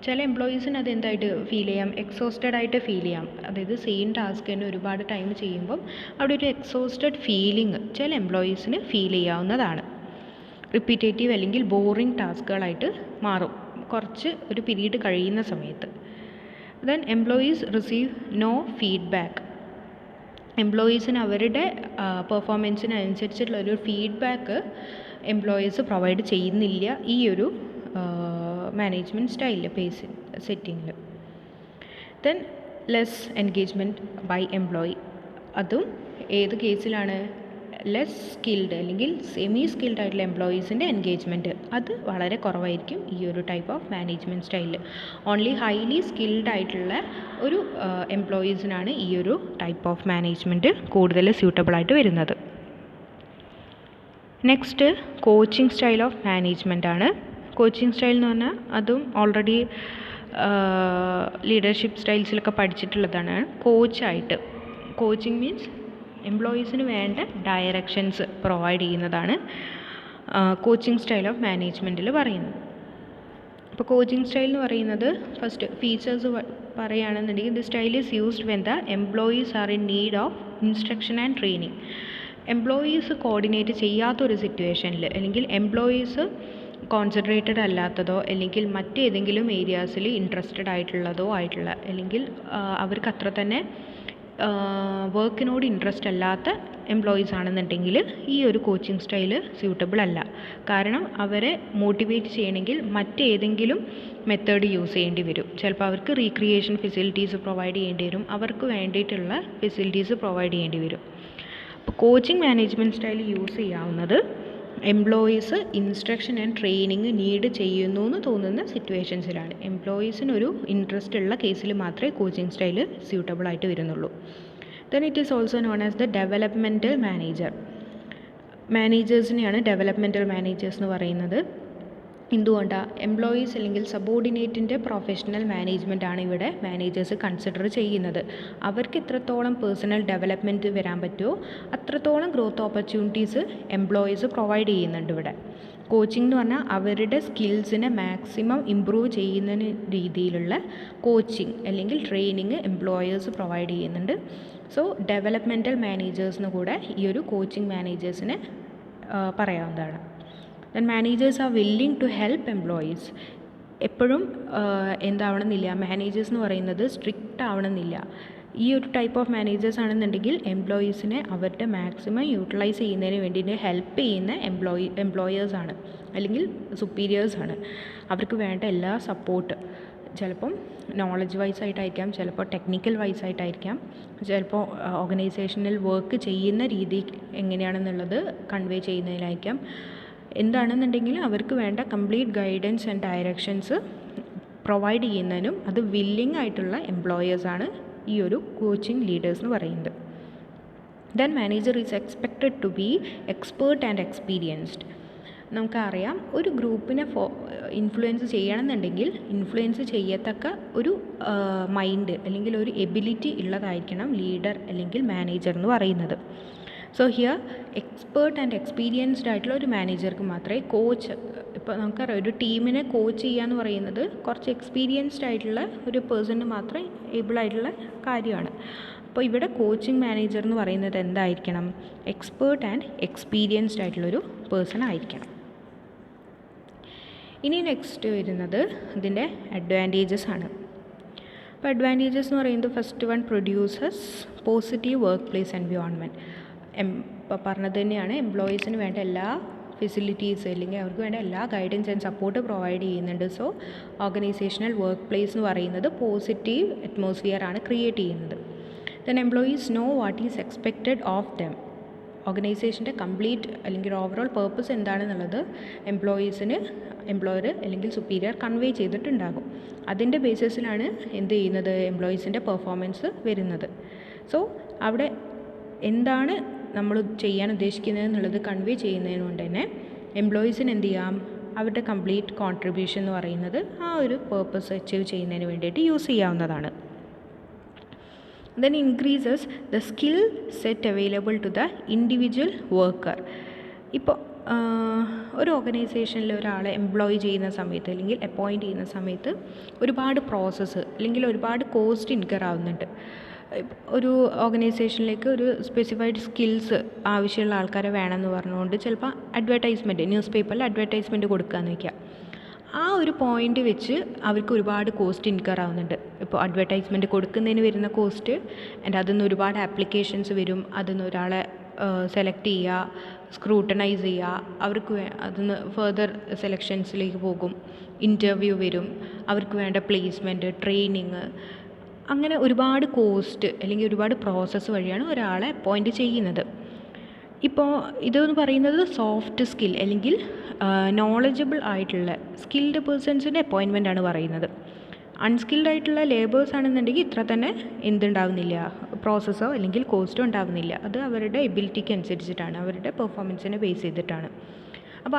ചില എംപ്ലോയീസിന് അതെന്തായിട്ട് ഫീൽ ചെയ്യാം, എക്സോസ്റ്റഡ് ആയിട്ട് ഫീൽ ചെയ്യാം. അതായത് സെയിം ടാസ്ക് തന്നെ ഒരുപാട് ടൈം ചെയ്യുമ്പം അവിടെ ഒരു എക്സോസ്റ്റഡ് ഫീലിംഗ് ചില എംപ്ലോയീസിന് ഫീൽ ചെയ്യാവുന്നതാണ്. റിപ്പീറ്റേറ്റീവ് അല്ലെങ്കിൽ ബോറിംഗ് ടാസ്കുകളായിട്ട് മാറും കുറച്ച് ഒരു പീരീഡ് കഴിയുന്ന സമയത്ത്. Then employees receive no feedback. എംപ്ലോയീസിന് അവരുടെ പെർഫോമൻസിനനുസരിച്ചിട്ടുള്ള ഒരു ഫീഡ്ബാക്ക് എംപ്ലോയീസ് പ്രൊവൈഡ് ചെയ്യുന്നില്ല ഈ ഒരു മാനേജ്മെൻറ്റ് സ്റ്റൈലിൽ സെറ്റിങ്ങിൽ. Then less engagement by employee. അതും ഏത് കേസിലാണ്, ലെസ് സ്കിൽഡ് അല്ലെങ്കിൽ സെമി സ്കിൽഡ് ആയിട്ടുള്ള എംപ്ലോയീസിൻ്റെ എൻഗേജ്മെൻറ്റ് അത് വളരെ കുറവായിരിക്കും ഈ ഒരു ടൈപ്പ് ഓഫ് മാനേജ്മെൻറ്റ് സ്റ്റൈലിൽ. ഓൺലി ഹൈലി സ്കിൽഡ് ആയിട്ടുള്ള ഒരു എംപ്ലോയീസിനാണ് ഈ ഒരു ടൈപ്പ് ഓഫ് മാനേജ്മെൻറ്റ് കൂടുതൽ സ്യൂട്ടബിളായിട്ട് വരുന്നത്. Next coaching style of management ആണ്. കോച്ചിങ് സ്റ്റൈൽ എന്ന് പറഞ്ഞാൽ അതും ഓൾറെഡി ലീഡർഷിപ്പ് സ്റ്റൈൽസിലൊക്കെ പഠിച്ചിട്ടുള്ളതാണ്. കോച്ചായിട്ട്, കോച്ചിങ് മീൻസ് എംപ്ലോയീസിന് വേണ്ട ഡയറക്ഷൻസ് പ്രൊവൈഡ് ചെയ്യുന്നതാണ് കോച്ചിങ് സ്റ്റൈൽ ഓഫ് മാനേജ്മെൻറ്റിൽ പറയുന്നത്. ഇപ്പോൾ കോച്ചിങ് സ്റ്റൈൽ എന്ന് പറയുന്നത് ഫസ്റ്റ് ഫീച്ചേഴ്സ് പറയുകയാണെന്നുണ്ടെങ്കിൽ the style is used when the employees are in need of instruction and training. Employees coordinate ചെയ്യാത്തൊരു സിറ്റുവേഷനിൽ, അല്ലെങ്കിൽ എംപ്ലോയീസ് കോൺസെൻട്രേറ്റഡ് അല്ലാത്തതോ, അല്ലെങ്കിൽ മറ്റേതെങ്കിലും ഏരിയാസിൽ ഇൻട്രസ്റ്റഡ് ആയിട്ടുള്ളതോ ആയിട്ടുള്ള, അല്ലെങ്കിൽ അവർക്ക് അത്ര തന്നെ വർക്കിനോട് ഇൻട്രസ്റ്റ് അല്ലാത്ത എംപ്ലോയീസ് ആണെന്നുണ്ടെങ്കിൽ ഈ ഒരു കോച്ചിങ് സ്റ്റൈൽ സ്യൂട്ടബിൾ അല്ല. കാരണം അവരെ മോട്ടിവേറ്റ് ചെയ്യണമെങ്കിൽ മറ്റേതെങ്കിലും മെത്തേഡ് യൂസ് ചെയ്യേണ്ടി വരും. ചിലപ്പോൾ അവർക്ക് റീക്രിയേഷൻ ഫെസിലിറ്റീസ് പ്രൊവൈഡ് ചെയ്യേണ്ടി വരും, അവർക്ക് വേണ്ടിയിട്ടുള്ള ഫെസിലിറ്റീസ് പ്രൊവൈഡ് ചെയ്യേണ്ടി വരും. അപ്പോൾ കോച്ചിങ് മാനേജ്മെൻറ്റ് സ്റ്റൈൽ യൂസ് ചെയ്യാവുന്നത് employees instruction and training need ചെയ്യുന്നു എന്ന് തോന്നുന്ന സിറ്റുവേഷൻസിലാണ്. എംപ്ലോയീസിനൊരു ഇൻട്രസ്റ്റ് ഉള്ള കേസിൽ മാത്രമേ കോച്ചിങ് സ്റ്റൈൽ സ്യൂട്ടബിൾ ആയിട്ട് വരുന്നുള്ളൂ. Then it is also known as the developmental manager. മാനേജേഴ്സിനെയാണ് ഡെവലപ്മെൻറ്റൽ മാനേജേഴ്സ് എന്ന് പറയുന്നത്. എന്തുകൊണ്ടാണ്? എംപ്ലോയീസ് അല്ലെങ്കിൽ സബോർഡിനേറ്റിൻ്റെ പ്രൊഫഷണൽ മാനേജ്മെൻ്റ് ആണ് ഇവിടെ മാനേജേഴ്സ് കൺസിഡർ ചെയ്യുന്നത്. അവർക്ക് എത്രത്തോളം പേഴ്സണൽ ഡെവലപ്മെൻറ്റ് വരാൻ പറ്റുമോ അത്രത്തോളം ഗ്രോത്ത് ഓപ്പർച്യൂണിറ്റീസ് എംപ്ലോയീസ് പ്രൊവൈഡ് ചെയ്യുന്നുണ്ട് ഇവിടെ. കോച്ചിങ് എന്ന് പറഞ്ഞാൽ അവരുടെ സ്കിൽസിനെ മാക്സിമം ഇമ്പ്രൂവ് ചെയ്യുന്ന രീതിയിലുള്ള കോച്ചിങ് അല്ലെങ്കിൽ ട്രെയിനിങ് എംപ്ലോയേഴ്സ് പ്രൊവൈഡ് ചെയ്യുന്നുണ്ട്. സോ ഡെവലപ്മെൻറ്റൽ മാനേജേഴ്സിന് കൂടെ ഈ ഒരു കോച്ചിങ് മാനേജേഴ്സിനെ പറയാവുന്നതാണ്. Then managers are willing to help employees. എപ്പോഴും എന്താവണമെന്നില്ല, മാനേജേഴ്സ് എന്ന് പറയുന്നത് സ്ട്രിക്റ്റ് ആവണമെന്നില്ല. ഈ ഒരു ടൈപ്പ് ഓഫ് മാനേജേഴ്സ് ആണെന്നുണ്ടെങ്കിൽ എംപ്ലോയീസിനെ അവരുടെ മാക്സിമം യൂട്ടിലൈസ് ചെയ്യുന്നതിന് വേണ്ടിയിട്ട് ഹെൽപ്പ് ചെയ്യുന്ന എംപ്ലോയേഴ്സാണ് അല്ലെങ്കിൽ സുപ്പീരിയേഴ്സാണ്. അവർക്ക് വേണ്ട എല്ലാ സപ്പോർട്ട് ചിലപ്പം നോളജ് വൈസ് ആയിട്ടായിരിക്കാം, ചിലപ്പോൾ ടെക്നിക്കൽ വൈസ് ആയിട്ടായിരിക്കാം, ചിലപ്പോൾ ഓർഗനൈസേഷനിൽ വർക്ക് ചെയ്യുന്ന രീതി എങ്ങനെയാണെന്നുള്ളത് കൺവേ ചെയ്യുന്നതിലായിരിക്കാം. എന്താണെന്നുണ്ടെങ്കിൽ അവർക്ക് വേണ്ട complete guidance and directions provide ചെയ്യുന്നതിനും അത് വില്ലിങ് ആയിട്ടുള്ള എംപ്ലോയേഴ്സാണ് ഈ ഒരു കോച്ചിങ് ലീഡേഴ്സ് എന്ന് പറയുന്നത്. Then manager is expected to be expert and experienced. നമുക്കറിയാം, ഒരു ഗ്രൂപ്പിനെ ഇൻഫ്ലുവൻസ് ചെയ്യണമെന്നുണ്ടെങ്കിൽ ഇൻഫ്ലുവൻസ് ചെയ്യത്തക്ക ഒരു മൈൻഡ് അല്ലെങ്കിൽ ഒരു എബിലിറ്റി ഉള്ളതായിരിക്കണം ലീഡർ അല്ലെങ്കിൽ മാനേജർ എന്ന് പറയുന്നത്. So here expert and experienced ആയിട്ടുള്ള ഒരു മാനേജർക്ക് മാത്രമേ കോച്ച്, ഇപ്പോൾ നമുക്കറിയാം ഒരു ടീമിനെ കോച്ച് ചെയ്യുക എന്ന് പറയുന്നത് കുറച്ച് എക്സ്പീരിയൻസ്ഡ് ആയിട്ടുള്ള ഒരു പേഴ്സണിന് മാത്രമേ ഏബിളായിട്ടുള്ള കാര്യമാണ്. അപ്പോൾ ഇവിടെ കോച്ചിങ് മാനേജർ എന്ന് പറയുന്നത് എന്തായിരിക്കണം? എക്സ്പേർട്ട് ആൻഡ് എക്സ്പീരിയൻസ്ഡ് ആയിട്ടുള്ളൊരു പേഴ്സൺ ആയിരിക്കണം. ഇനി നെക്സ്റ്റ് വരുന്നത് ഇതിൻ്റെ അഡ്വാൻറ്റേജസ് ആണ്. അപ്പോൾ അഡ്വാൻറ്റേജസ് എന്ന് പറയുന്നത് first one, produces positive work place environment. ഇപ്പോൾ പറഞ്ഞത് തന്നെയാണ്, എംപ്ലോയീസിന് വേണ്ട എല്ലാ ഫെസിലിറ്റീസ് അല്ലെങ്കിൽ അവർക്ക് വേണ്ട എല്ലാ ഗൈഡൻസ് ആൻഡ് സപ്പോർട്ട് പ്രൊവൈഡ് ചെയ്യുന്നുണ്ട്. സോ ഓർഗനൈസേഷണൽ വർക്ക് പ്ലേസ് എന്ന് പറയുന്നത് പോസിറ്റീവ് അറ്റ്മോസ്ഫിയർ ആണ് ക്രിയേറ്റ് ചെയ്യുന്നത്. Then employees know what is expected of them. ഓർഗനൈസേഷൻ്റെ കംപ്ലീറ്റ് അല്ലെങ്കിൽ ഓവറോൾ പേർപ്പസ് എന്താണെന്നുള്ളത് എംപ്ലോയർ അല്ലെങ്കിൽ സുപ്പീരിയർ കൺവേ ചെയ്തിട്ടുണ്ടാകും. അതിൻ്റെ ബേസിസിലാണ് എന്ത് ചെയ്യുന്നത്, എംപ്ലോയീസിൻ്റെ പെർഫോമൻസ് വരുന്നത്. സോ അവിടെ എന്താണ് നമ്മൾ ചെയ്യാൻ ഉദ്ദേശിക്കുന്നത് എന്നുള്ളത് കൺവേ ചെയ്യുന്നതിന് കൊണ്ട് തന്നെ എംപ്ലോയീസിന് എന്ത് ചെയ്യാം, അവരുടെ കംപ്ലീറ്റ് കോൺട്രിബ്യൂഷൻ എന്ന് പറയുന്നത് ആ ഒരു പേർപ്പസ് അച്ചീവ് ചെയ്യുന്നതിന് വേണ്ടിയിട്ട് യൂസ് ചെയ്യാവുന്നതാണ്. Then increases the skill set available to the individual worker. ഇപ്പോൾ ഒരു ഓർഗനൈസേഷനിൽ ഒരാളെ എംപ്ലോയ് ചെയ്യുന്ന സമയത്ത് അല്ലെങ്കിൽ അപ്പോയിൻറ്റ് ചെയ്യുന്ന സമയത്ത് ഒരുപാട് പ്രോസസ്സ് അല്ലെങ്കിൽ ഒരുപാട് കോസ്റ്റ് ഇൻകർ ആവുന്നുണ്ട്. ഒരു ഓർഗനൈസേഷനിലേക്ക് ഒരു സ്പെസിഫൈഡ് സ്കിൽസ് ആവശ്യമുള്ള ആൾക്കാരെ വേണമെന്ന് പറഞ്ഞുകൊണ്ട് ചിലപ്പോൾ അഡ്വർടൈസ്മെൻറ്റ്, ന്യൂസ് പേപ്പറിൽ അഡ്വർടൈസ്മെൻറ്റ് കൊടുക്കുകയെന്ന് വയ്ക്കുക. ആ ഒരു പോയിൻ്റ് വെച്ച് അവർക്ക് ഒരുപാട് കോസ്റ്റ് ഇൻകർ ആവുന്നുണ്ട്. ഇപ്പോൾ അഡ്വർടൈസ്മെൻറ്റ് കൊടുക്കുന്നതിന് വരുന്ന കോസ്റ്റ്, ആൻഡ് അതിൽ ഒരുപാട് ആപ്ലിക്കേഷൻസ് വരും, അതിൽ ഒരാളെ സെലക്ട് ചെയ്യുക, സ്ക്രൂട്ടനൈസ് ചെയ്യുക, അവർക്ക് അതിൽ ഫർദർ സെലക്ഷൻസിലേക്ക് പോകും, ഇൻ്റർവ്യൂ വരും, അവർക്ക് വേണ്ട പ്ലേസ്മെൻറ്റ്, ട്രെയിനിങ്, അങ്ങനെ ഒരുപാട് കോസ്റ്റ് അല്ലെങ്കിൽ ഒരുപാട് പ്രോസസ്സ് വഴിയാണ് ഒരാളെ അപ്പോയിൻറ്റ് ചെയ്യുന്നത്. ഇപ്പോൾ ഇതെന്ന് പറയുന്നത് സോഫ്റ്റ് സ്കിൽ അല്ലെങ്കിൽ നോളജബിൾ ആയിട്ടുള്ള സ്കിൽഡ് പേഴ്സൺസിൻ്റെ അപ്പോയിൻമെൻ്റ് ആണ് പറയുന്നത്. അൺസ്കിൽഡ് ആയിട്ടുള്ള ലേബേഴ്സ് ആണെന്നുണ്ടെങ്കിൽ ഇത്ര തന്നെ എന്തുണ്ടാവുന്നില്ല, പ്രോസസ്സോ അല്ലെങ്കിൽ കോസ്റ്റോ ഉണ്ടാവുന്നില്ല. അത് അവരുടെ എബിലിറ്റിക്ക് അനുസരിച്ചിട്ടാണ്, അവരുടെ പെർഫോമൻസിനെ ബേസ് ചെയ്തിട്ടാണ്. അപ്പോൾ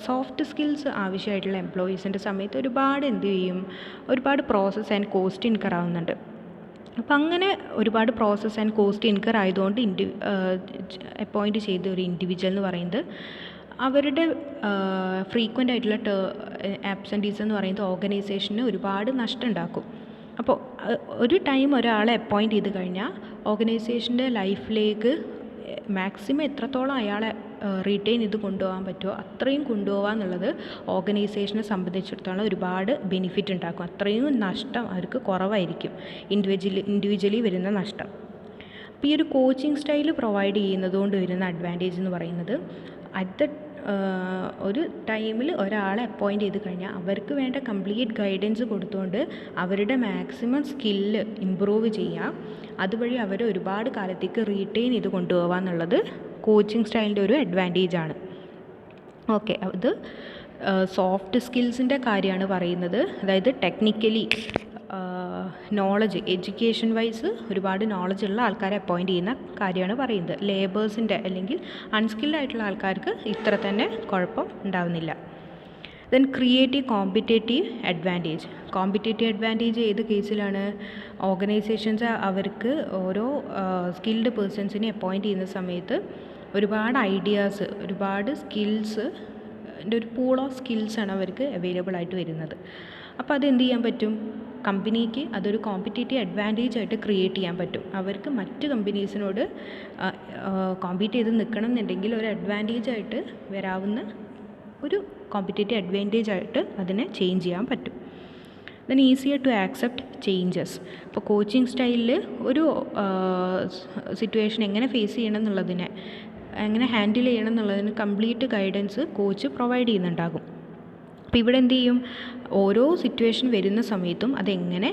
സോഫ്റ്റ് സ്കിൽസ് ആവശ്യമായിട്ടുള്ള എംപ്ലോയീസിൻ്റെ സമയത്ത് ഒരുപാട് എന്ത് ചെയ്യും, ഒരുപാട് പ്രോസസ്സ് ആൻഡ് കോസ്റ്റ് ഇൻകർ ആവുന്നുണ്ട്. അപ്പം അങ്ങനെ ഒരുപാട് പ്രോസസ്സ് ആൻഡ് കോസ്റ്റ് ഇൻകർ ആയതുകൊണ്ട് അപ്പോയിൻറ്റ് ചെയ്ത ഒരു ഇൻഡിവിജ്വൽ എന്ന് പറയുന്നത് അവരുടെ ഫ്രീക്വൻ്റ് ആയിട്ടുള്ള ആബ്സെൻറ്റീസ് എന്ന് പറയുന്നത് ഓർഗനൈസേഷന് ഒരുപാട് നഷ്ടം ഉണ്ടാക്കും. അപ്പോൾ ഒരു ടൈം ഒരാളെ അപ്പോയിൻറ്റ് ചെയ്ത് കഴിഞ്ഞാൽ ഓർഗനൈസേഷൻ്റെ ലൈഫിലേക്ക് മാക്സിമം എത്രത്തോളം അയാളെ റീറ്റെയിൻ ചെയ്ത് കൊണ്ടുപോകാൻ പറ്റുമോ അത്രയും കൊണ്ടുപോകുക എന്നുള്ളത് ഓർഗനൈസേഷനെ സംബന്ധിച്ചിടത്തോളം ഒരുപാട് ബെനിഫിറ്റ് ഉണ്ടാക്കും. അത്രയും നഷ്ടം അവർക്ക് കുറവായിരിക്കും, ഇൻഡിവിജ്വലി വരുന്ന നഷ്ടം. അപ്പോൾ ഈ ഒരു കോച്ചിങ് സ്റ്റൈൽ പ്രൊവൈഡ് ചെയ്യുന്നത് കൊണ്ട് വരുന്ന അഡ്വാൻറ്റേജ് എന്ന് പറയുന്നത്, അറ്റ് ഒരു ടൈമിൽ ഒരാളെ അപ്പോയിൻറ്റ് ചെയ്ത് കഴിഞ്ഞാൽ അവർക്ക് വേണ്ട കംപ്ലീറ്റ് ഗൈഡൻസ് കൊടുത്തുകൊണ്ട് അവരുടെ മാക്സിമം സ്കില്ല് ഇമ്പ്രൂവ് ചെയ്യാം. അതുവഴി അവർ ഒരുപാട് കാലത്തേക്ക് റീറ്റെയിൻ ചെയ്ത് കൊണ്ടുപോകുക എന്നുള്ളത് കോച്ചിങ് സ്റ്റൈലിൻ്റെ ഒരു അഡ്വാൻറ്റേജ് ആണ്. ഓക്കെ, അത് സോഫ്റ്റ് സ്കിൽസിൻ്റെ കാര്യമാണ് പറയുന്നത്. അതായത് ടെക്നിക്കലി നോളജ്, എഡ്യൂക്കേഷൻ വൈസ് ഒരുപാട് നോളജ് ഉള്ള ആൾക്കാരെ അപ്പോയിൻറ്റ് ചെയ്യുന്ന കാര്യമാണ് പറയുന്നത്. ലേബേഴ്സിൻ്റെ അല്ലെങ്കിൽ അൺസ്കിൽഡ് ആയിട്ടുള്ള ആൾക്കാർക്ക് ഇത്ര തന്നെ കുഴപ്പം ഉണ്ടാവുന്നില്ല. Then creative competitive advantage. Competitive advantage ഏത് കേസിലാണ്? ഓർഗനൈസേഷൻസ് അവർക്ക് ഓരോ സ്കിൽഡ് പേഴ്സൺസിനെ അപ്പോയിൻറ്റ് ചെയ്യുന്ന സമയത്ത് ഒരുപാട് ഐഡിയാസ്, ഒരുപാട് സ്കിൽസ്, ഒരു പൂൾ ഓഫ് സ്കിൽസാണ് അവർക്ക് അവൈലബിൾ ആയിട്ട് വരുന്നത്. അപ്പോൾ അതെന്ത് ചെയ്യാൻ പറ്റും? കമ്പനിക്ക് അതൊരു കോമ്പറ്റേറ്റീവ് അഡ്വാൻറ്റേജ് ആയിട്ട് ക്രിയേറ്റ് ചെയ്യാൻ പറ്റും. അവർക്ക് മറ്റ് കമ്പനീസിനോട് കോമ്പീറ്റ് ചെയ്ത് നിൽക്കണം എന്നുണ്ടെങ്കിൽ ഒരു അഡ്വാൻറ്റേജ് ആയിട്ട് വരാവുന്ന ഒരു കോമ്പറ്റേറ്റീവ് അഡ്വാൻറ്റേജ് ആയിട്ട് അതിനെ ചേഞ്ച് ചെയ്യാൻ പറ്റും. Then easier to accept changes. ഇപ്പോൾ കോച്ചിങ് സ്റ്റൈലിൽ ഒരു സിറ്റുവേഷൻ എങ്ങനെ ഫേസ് ചെയ്യണം എന്നുള്ളതിനെ, എങ്ങനെ ഹാൻഡിൽ ചെയ്യണം എന്നുള്ളതിന് കംപ്ലീറ്റ് ഗൈഡൻസ് കോച്ച് പ്രൊവൈഡ് ചെയ്യുന്നുണ്ടാകും. അപ്പോൾ ഇവിടെ എന്ത് ചെയ്യും? ഓരോ സിറ്റുവേഷൻ വരുന്ന സമയത്തും അതെങ്ങനെ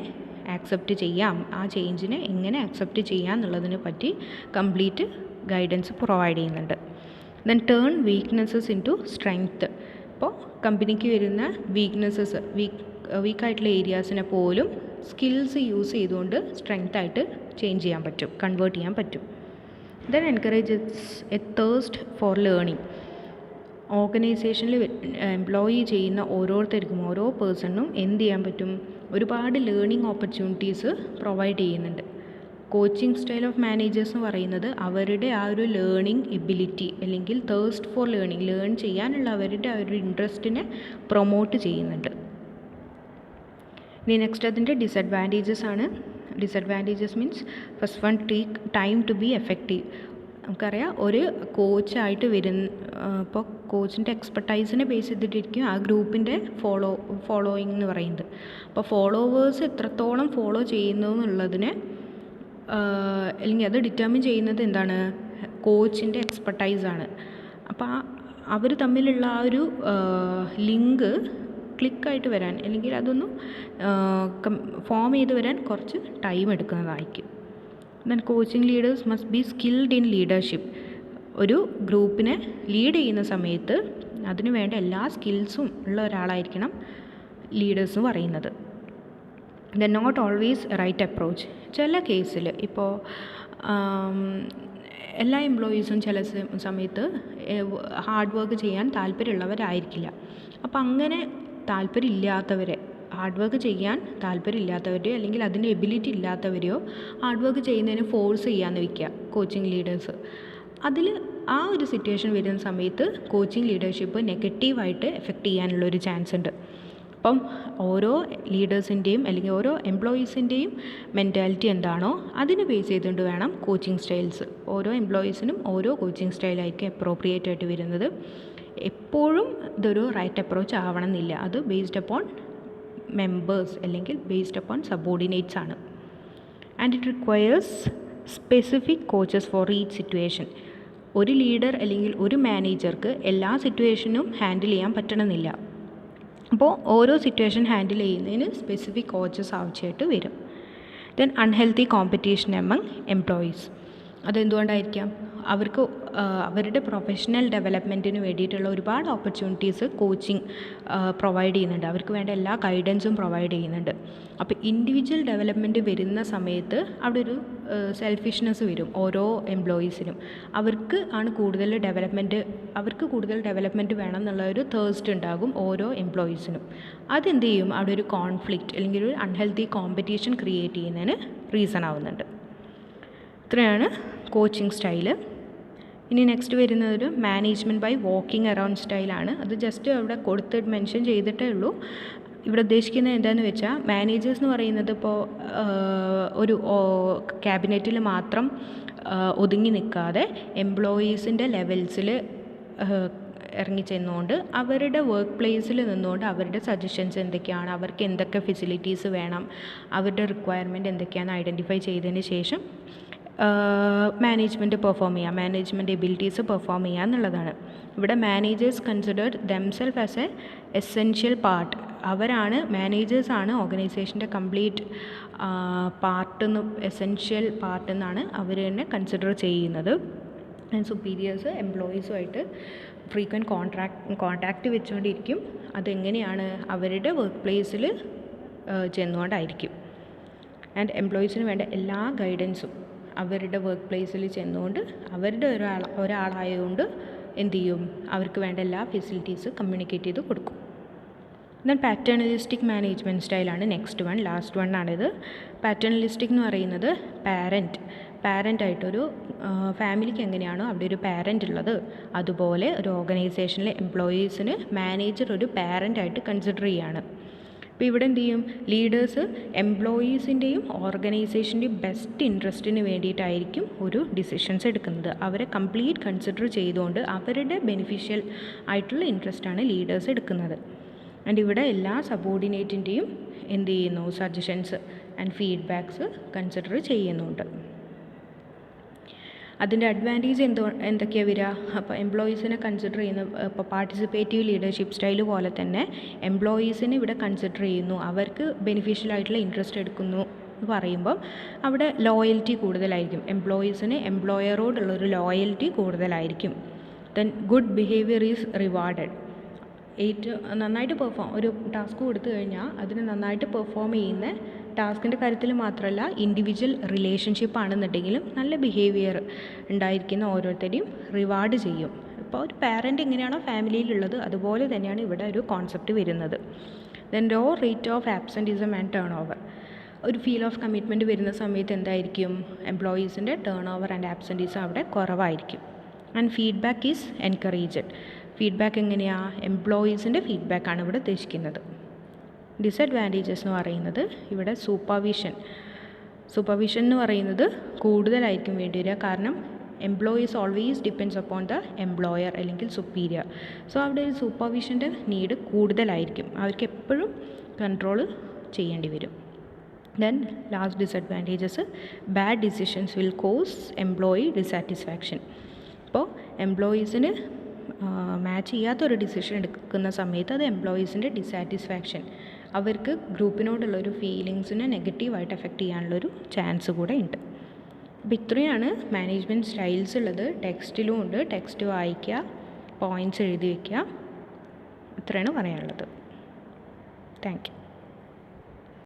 ആക്സെപ്റ്റ് ചെയ്യാം, ആ ചേഞ്ചിനെ എങ്ങനെ ആക്സെപ്റ്റ് ചെയ്യാം എന്നുള്ളതിനെ പറ്റി കംപ്ലീറ്റ് ഗൈഡൻസ് പ്രൊവൈഡ് ചെയ്യുന്നുണ്ട്. Then turn weaknesses into strength. ഇപ്പോൾ കമ്പനിക്ക് വരുന്ന വീക്കായിട്ടുള്ള ഏരിയാസിനെ പോലും സ്കിൽസ് യൂസ് ചെയ്തുകൊണ്ട് സ്ട്രെങ്ത്തായിട്ട് ചേഞ്ച് ചെയ്യാൻ പറ്റും, കൺവേർട്ട് ചെയ്യാൻ പറ്റും. Then encourages A thirst for learning. ഓർഗനൈസേഷനിൽ എംപ്ലോയി ചെയ്യുന്ന ഓരോരുത്തർക്കും, ഓരോ പേഴ്സണിനും എന്ത് ചെയ്യാൻ പറ്റും? ഒരുപാട് ലേണിംഗ് ഓപ്പർച്യൂണിറ്റീസ് പ്രൊവൈഡ് ചെയ്യുന്നുണ്ട്. കോച്ചിങ് സ്റ്റൈൽ ഓഫ് മാനേജേഴ്സ് എന്ന് പറയുന്നത് അവരുടെ ആ ഒരു ലേണിംഗ് എബിലിറ്റി അല്ലെങ്കിൽ തേഴ്സ്റ്റ് ഫോർ ലേണിംഗ്, ലേൺ ചെയ്യാനുള്ള അവരുടെ ആ ഒരു ഇൻട്രസ്റ്റിനെ പ്രൊമോട്ട് ചെയ്യുന്നുണ്ട്. ഇനി നെക്സ്റ്റ് അതിൻ്റെ ഡിസഡ്വാൻറ്റേജസ് ആണ്. Disadvantages means first one, take time to be effective. നമുക്കറിയാം, ഒരു കോച്ചായിട്ട് ഇപ്പോൾ കോച്ചിൻ്റെ എക്സ്പെർട്ടൈസിനെ ബേസ് ചെയ്തിട്ടിരിക്കും ആ ഗ്രൂപ്പിൻ്റെ ഫോളോയിങ് എന്ന് പറയുന്നത്. അപ്പോൾ ഫോളോവേഴ്സ് എത്രത്തോളം ഫോളോ ചെയ്യുന്നു എന്നുള്ളതിന് അല്ലെങ്കിൽ അത് ഡിറ്റർമിൻ ചെയ്യുന്നത് എന്താണ്? കോച്ചിൻ്റെ എക്സ്പെർട്ടൈസാണ്. അപ്പോൾ അവർ തമ്മിലുള്ള ആ ഒരു ലിങ്ക് ക്ലിക്കായിട്ട് വരാൻ അല്ലെങ്കിൽ അതൊന്ന് ഫോം ചെയ്ത് വരാൻ കുറച്ച് ടൈം എടുക്കുന്നതായിരിക്കും. Then coaching leaders must be skilled in leadership. ഒരു ഗ്രൂപ്പിനെ ലീഡ് ചെയ്യുന്ന സമയത്ത് അതിന് വേണ്ട എല്ലാ സ്കിൽസും ഉള്ള ഒരാളായിരിക്കണം ലീഡേഴ്സ് എന്ന് പറയുന്നത്. Then not always right approach. ചില കേസിൽ ഇപ്പോൾ എല്ലാ എംപ്ലോയീസും ചില സമയത്ത് ഹാർഡ് വർക്ക് ചെയ്യാൻ താല്പര്യമുള്ളവരായിരിക്കില്ല. അപ്പോൾ അങ്ങനെ താല്പര്യമില്ലാത്തവരെ, ഹാർഡ് വർക്ക് ചെയ്യാൻ താല്പര്യമില്ലാത്തവരെയോ അല്ലെങ്കിൽ അതിൻ്റെ എബിലിറ്റി ഇല്ലാത്തവരെയോ ഹാർഡ് വർക്ക് ചെയ്യുന്നതിന് ഫോഴ്സ് ചെയ്യാമെന്ന് വയ്ക്കുക കോച്ചിങ് ലീഡേഴ്സ്. അതിൽ ആ ഒരു സിറ്റുവേഷൻ വരുന്ന സമയത്ത് കോച്ചിങ് ലീഡർഷിപ്പ് നെഗറ്റീവായിട്ട് എഫക്റ്റ് ചെയ്യാനുള്ളൊരു ചാൻസ് ഉണ്ട്. അപ്പം ഓരോ ലീഡേഴ്സിൻ്റെയും അല്ലെങ്കിൽ ഓരോ എംപ്ലോയീസിൻ്റെയും മെൻറ്റാലിറ്റി എന്താണോ അതിനെ ബേസ് ചെയ്തുകൊണ്ട് വേണം കോച്ചിങ് സ്റ്റൈൽസ്. ഓരോ എംപ്ലോയീസിനും ഓരോ കോച്ചിങ് സ്റ്റൈലായിരിക്കും അപ്രോപ്രിയേറ്റ് ആയിട്ട് വരുന്നത്. എപ്പോഴും ഇതൊരു റൈറ്റ് അപ്രോച്ച് ആവണമെന്നില്ല. അത് ബേസ്ഡ് അപ്പോൺ മെമ്പേഴ്സ് അല്ലെങ്കിൽ ബേസ്ഡ് അപ്പോൺ സബോർഡിനേറ്റ്സ് ആണ്. And it requires specific coaches for each situation. ഒരു ലീഡർ അല്ലെങ്കിൽ ഒരു മാനേജർക്ക് എല്ലാ സിറ്റുവേഷനും ഹാൻഡിൽ ചെയ്യാൻ പറ്റണമെന്നില്ല. അപ്പോൾ ഓരോ സിറ്റുവേഷൻ ഹാൻഡിൽ ചെയ്യുന്നതിന് സ്പെസിഫിക് കോച്ചസ് ആവശ്യമായിട്ട് വരും. Then unhealthy competition among employees. അതെന്തുകൊണ്ടായിരിക്കാം? അവർക്ക് അവരുടെ പ്രൊഫഷണൽ ഡെവലപ്മെൻറ്റിന് വേണ്ടിയിട്ടുള്ള ഒരുപാട് ഓപ്പർച്യൂണിറ്റീസ് കോച്ചിങ് പ്രൊവൈഡ് ചെയ്യുന്നുണ്ട്. അവർക്ക് വേണ്ട എല്ലാ ഗൈഡൻസും പ്രൊവൈഡ് ചെയ്യുന്നുണ്ട്. അപ്പോൾ ഇൻഡിവിജ്വൽ ഡെവലപ്മെൻറ്റ് വരുന്ന സമയത്ത് അവിടെ ഒരു സെൽഫിഷ്നെസ് വരും ഓരോ എംപ്ലോയീസിനും. അവർക്ക് കൂടുതൽ ഡെവലപ്മെൻറ്റ് വേണം എന്നുള്ള ഒരു തേഴ്സ്റ്റ് ഉണ്ടാകും ഓരോ എംപ്ലോയീസിനും. അതെന്ത് ചെയ്യും? അവിടെ ഒരു കോൺഫ്ലിക്റ്റ് അല്ലെങ്കിൽ ഒരു അൺഹെൽത്തി കോമ്പറ്റീഷൻ ക്രിയേറ്റ് ചെയ്യുന്നതിന് റീസൺ ആവുന്നുണ്ട്. ഇത്രയാണ് കോച്ചിങ് സ്റ്റൈല്. ഇനി നെക്സ്റ്റ് വരുന്നത് ഒരു മാനേജ്മെൻറ്റ് ബൈ വാക്കിംഗ് അറൗണ്ട് സ്റ്റൈലാണ്. അത് ജസ്റ്റ് അവിടെ കൊടുത്തിട്ട് മെൻഷൻ ചെയ്തിട്ടേ ഉള്ളൂ. ഇവിടെ ഉദ്ദേശിക്കുന്നത് എന്താണെന്ന് വെച്ചാൽ, മാനേജേഴ്സ് എന്ന് പറയുന്നത് ഇപ്പോൾ ഒരു ക്യാബിനറ്റിൽ മാത്രം ഒതുങ്ങി നിൽക്കാതെ എംപ്ലോയീസിൻ്റെ ലെവൽസിൽ ഇറങ്ങിച്ചെന്നുകൊണ്ട് അവരുടെ വർക്ക് പ്ലേസിൽ നിന്നുകൊണ്ട് അവരുടെ സജഷൻസ് എന്തൊക്കെയാണ്, അവർക്ക് എന്തൊക്കെ ഫെസിലിറ്റീസ് വേണം, അവരുടെ റിക്വയർമെൻറ്റ് എന്തൊക്കെയാണെന്ന് ഐഡൻറ്റിഫൈ ചെയ്തതിന് ശേഷം മാനേജ്മെൻറ്റ് പെർഫോം ചെയ്യുക, മാനേജ്മെൻറ്റ് എബിലിറ്റീസ് പെർഫോം ചെയ്യുക എന്നുള്ളതാണ്. ഇവിടെ managers consider themself as a essential part. മാനേജേഴ്സാണ് ഓർഗനൈസേഷൻ്റെ കംപ്ലീറ്റ് പാർട്ടെന്ന്, എസെൻഷ്യൽ പാർട്ടെന്നാണ് അവർ തന്നെ കൺസിഡർ ചെയ്യുന്നത്. സുപ്പീരിയേഴ്സ് എംപ്ലോയീസുമായിട്ട് ഫ്രീക്വൻറ്റ് കോൺടാക്റ്റ് വെച്ചുകൊണ്ടിരിക്കും. അതെങ്ങനെയാണ്, അവരുടെ വർക്ക് പ്ലേസിൽ ചെന്നുകൊണ്ടായിരിക്കും. ആൻഡ് എംപ്ലോയീസിന് വേണ്ട എല്ലാ ഗൈഡൻസും അവരുടെ വർക്ക് പ്ലേസിൽ ചെന്നുകൊണ്ട് അവരുടെ ഒരാളായതുകൊണ്ട് എന്ത് ചെയ്യും, അവർക്ക് വേണ്ട എല്ലാ ഫെസിലിറ്റീസ് കമ്മ്യൂണിക്കേറ്റ് ചെയ്ത് കൊടുക്കും. ദെൻ പാറ്റേണലിസ്റ്റിക് മാനേജ്മെൻറ്റ് സ്റ്റൈലാണ് നെക്സ്റ്റ് വൺ, ലാസ്റ്റ് വൺ ആണിത്. പാറ്റേണലിസ്റ്റിക് എന്ന് പറയുന്നത് പാരൻ്റായിട്ടൊരു ഫാമിലിക്ക് എങ്ങനെയാണോ അവിടെ ഒരു പാരൻ്റ് ഉള്ളത്, അതുപോലെ ഒരു ഓർഗനൈസേഷനിലെ എംപ്ലോയീസിന് മാനേജർ ഒരു പാരൻ്റായിട്ട് കൺസിഡർ ചെയ്യുകയാണ്. അപ്പോൾ ഇവിടെ എന്ത് ചെയ്യും, ലീഡേഴ്സ് എംപ്ലോയീസിൻ്റെയും ഓർഗനൈസേഷൻ്റെയും ബെസ്റ്റ് ഇൻട്രസ്റ്റിന് വേണ്ടിയിട്ടായിരിക്കും ഒരു ഡിസിഷൻസ് എടുക്കുന്നത്. അവരെ കംപ്ലീറ്റ് കൺസിഡർ ചെയ്തുകൊണ്ട് അവരുടെ ബെനിഫിഷ്യൽ ആയിട്ടുള്ള ഇൻട്രസ്റ്റാണ് ലീഡേഴ്സ് എടുക്കുന്നത്. ആൻഡ് ഇവിടെ എല്ലാ സബോർഡിനേറ്റിൻ്റെയും എന്ത് ചെയ്യുന്നു, സജഷൻസ് ആൻഡ് ഫീഡ്ബാക്സ് കൺസിഡർ ചെയ്യുന്നുണ്ട്. അതിൻ്റെ അഡ്വാൻറ്റേജ് എന്തൊക്കെയാണ് വരിക? അപ്പോൾ എംപ്ലോയീസിനെ കൺസിഡർ ചെയ്യുന്ന, ഇപ്പോൾ പാർട്ടിസിപ്പേറ്റീവ് ലീഡർഷിപ്പ് സ്റ്റൈൽ പോലെ തന്നെ എംപ്ലോയീസിനെ ഇവിടെ കൺസിഡർ ചെയ്യുന്നു, അവർക്ക് ബെനിഫിഷ്യൽ ആയിട്ടുള്ള ഇൻട്രസ്റ്റ് എടുക്കുന്നു എന്ന് പറയുമ്പം അവിടെ ലോയൽറ്റി കൂടുതലായിരിക്കും. എംപ്ലോയീസിന് എംപ്ലോയറോടുള്ളൊരു ലോയൽറ്റി കൂടുതലായിരിക്കും. Then good behaviour is rewarded. നന്നായിട്ട് ഒരു ടാസ്ക് കൊടുത്തു കഴിഞ്ഞാൽ അതിന് നന്നായിട്ട് പെർഫോം ചെയ്യുന്ന, ടാസ്കിൻ്റെ കാര്യത്തിൽ മാത്രമല്ല ഇൻഡിവിജ്വൽ റിലേഷൻഷിപ്പ് ആണെന്നുണ്ടെങ്കിലും നല്ല ബിഹേവിയർ ഉണ്ടായിരിക്കുന്ന ഓരോരുത്തരെയും റിവാർഡ് ചെയ്യും. ഇപ്പോൾ ഒരു പാരൻ്റ് എങ്ങനെയാണോ ഫാമിലിയിലുള്ളത് അതുപോലെ തന്നെയാണ് ഇവിടെ ഒരു കോൺസെപ്റ്റ് വരുന്നത്. Then low rate of absenteeism and turnover. ഒരു ഫീൽ ഓഫ് കമ്മിറ്റ്മെൻറ്റ് വരുന്ന സമയത്ത് എന്തായിരിക്കും, എംപ്ലോയീസിൻ്റെ ടേൺ ഓവർ ആൻഡ് ആബ്സെൻറ്റീസം അവിടെ കുറവായിരിക്കും. And feedback is encouraged. Feedback എങ്ങനെയാണ്, എംപ്ലോയീസിൻ്റെ ഫീഡ്ബാക്കാണ് ഇവിടെ ഉദ്ദേശിക്കുന്നത്. ഡിസഡ്വാൻറ്റേജസ് എന്ന് പറയുന്നത് ഇവിടെ സൂപ്പർവിഷൻ എന്ന് പറയുന്നത് കൂടുതലായിരിക്കും വേണ്ടി വരിക. കാരണം employees always depends upon the employer അല്ലെങ്കിൽ സുപ്പീരിയർ. സോ അവിടെ ഒരു സൂപ്പർവിഷൻ്റെ നീഡ് കൂടുതലായിരിക്കും, അവർക്ക് എപ്പോഴും കൺട്രോൾ ചെയ്യേണ്ടി വരും. Then last disadvantages, bad decisions will cause employee dissatisfaction. അപ്പോൾ എംപ്ലോയീസിന് മാച്ച് ചെയ്യാത്തൊരു ഡിസിഷൻ എടുക്കുന്ന സമയത്ത് അത് എംപ്ലോയീസിൻ്റെ ഡിസാറ്റിസ്ഫാക്ഷൻ, അവർക്ക് ഗ്രൂപ്പിനോടുള്ളൊരു ഫീലിങ്സിനെ നെഗറ്റീവായിട്ട് എഫക്റ്റ് ചെയ്യാനുള്ളൊരു ചാൻസ് കൂടെ ഉണ്ട്. അപ്പോൾ ഇത്രയാണ് മാനേജ്മെൻറ്റ് സ്റ്റൈൽസ് ഉള്ളത്. ടെക്സ്റ്റിലും ഉണ്ട്, ടെക്സ്റ്റ് വായിക്കുക, പോയിൻറ്റ്സ് എഴുതി വയ്ക്കുക, ഇത്രയാണ് പറയാനുള്ളത്. Thank you.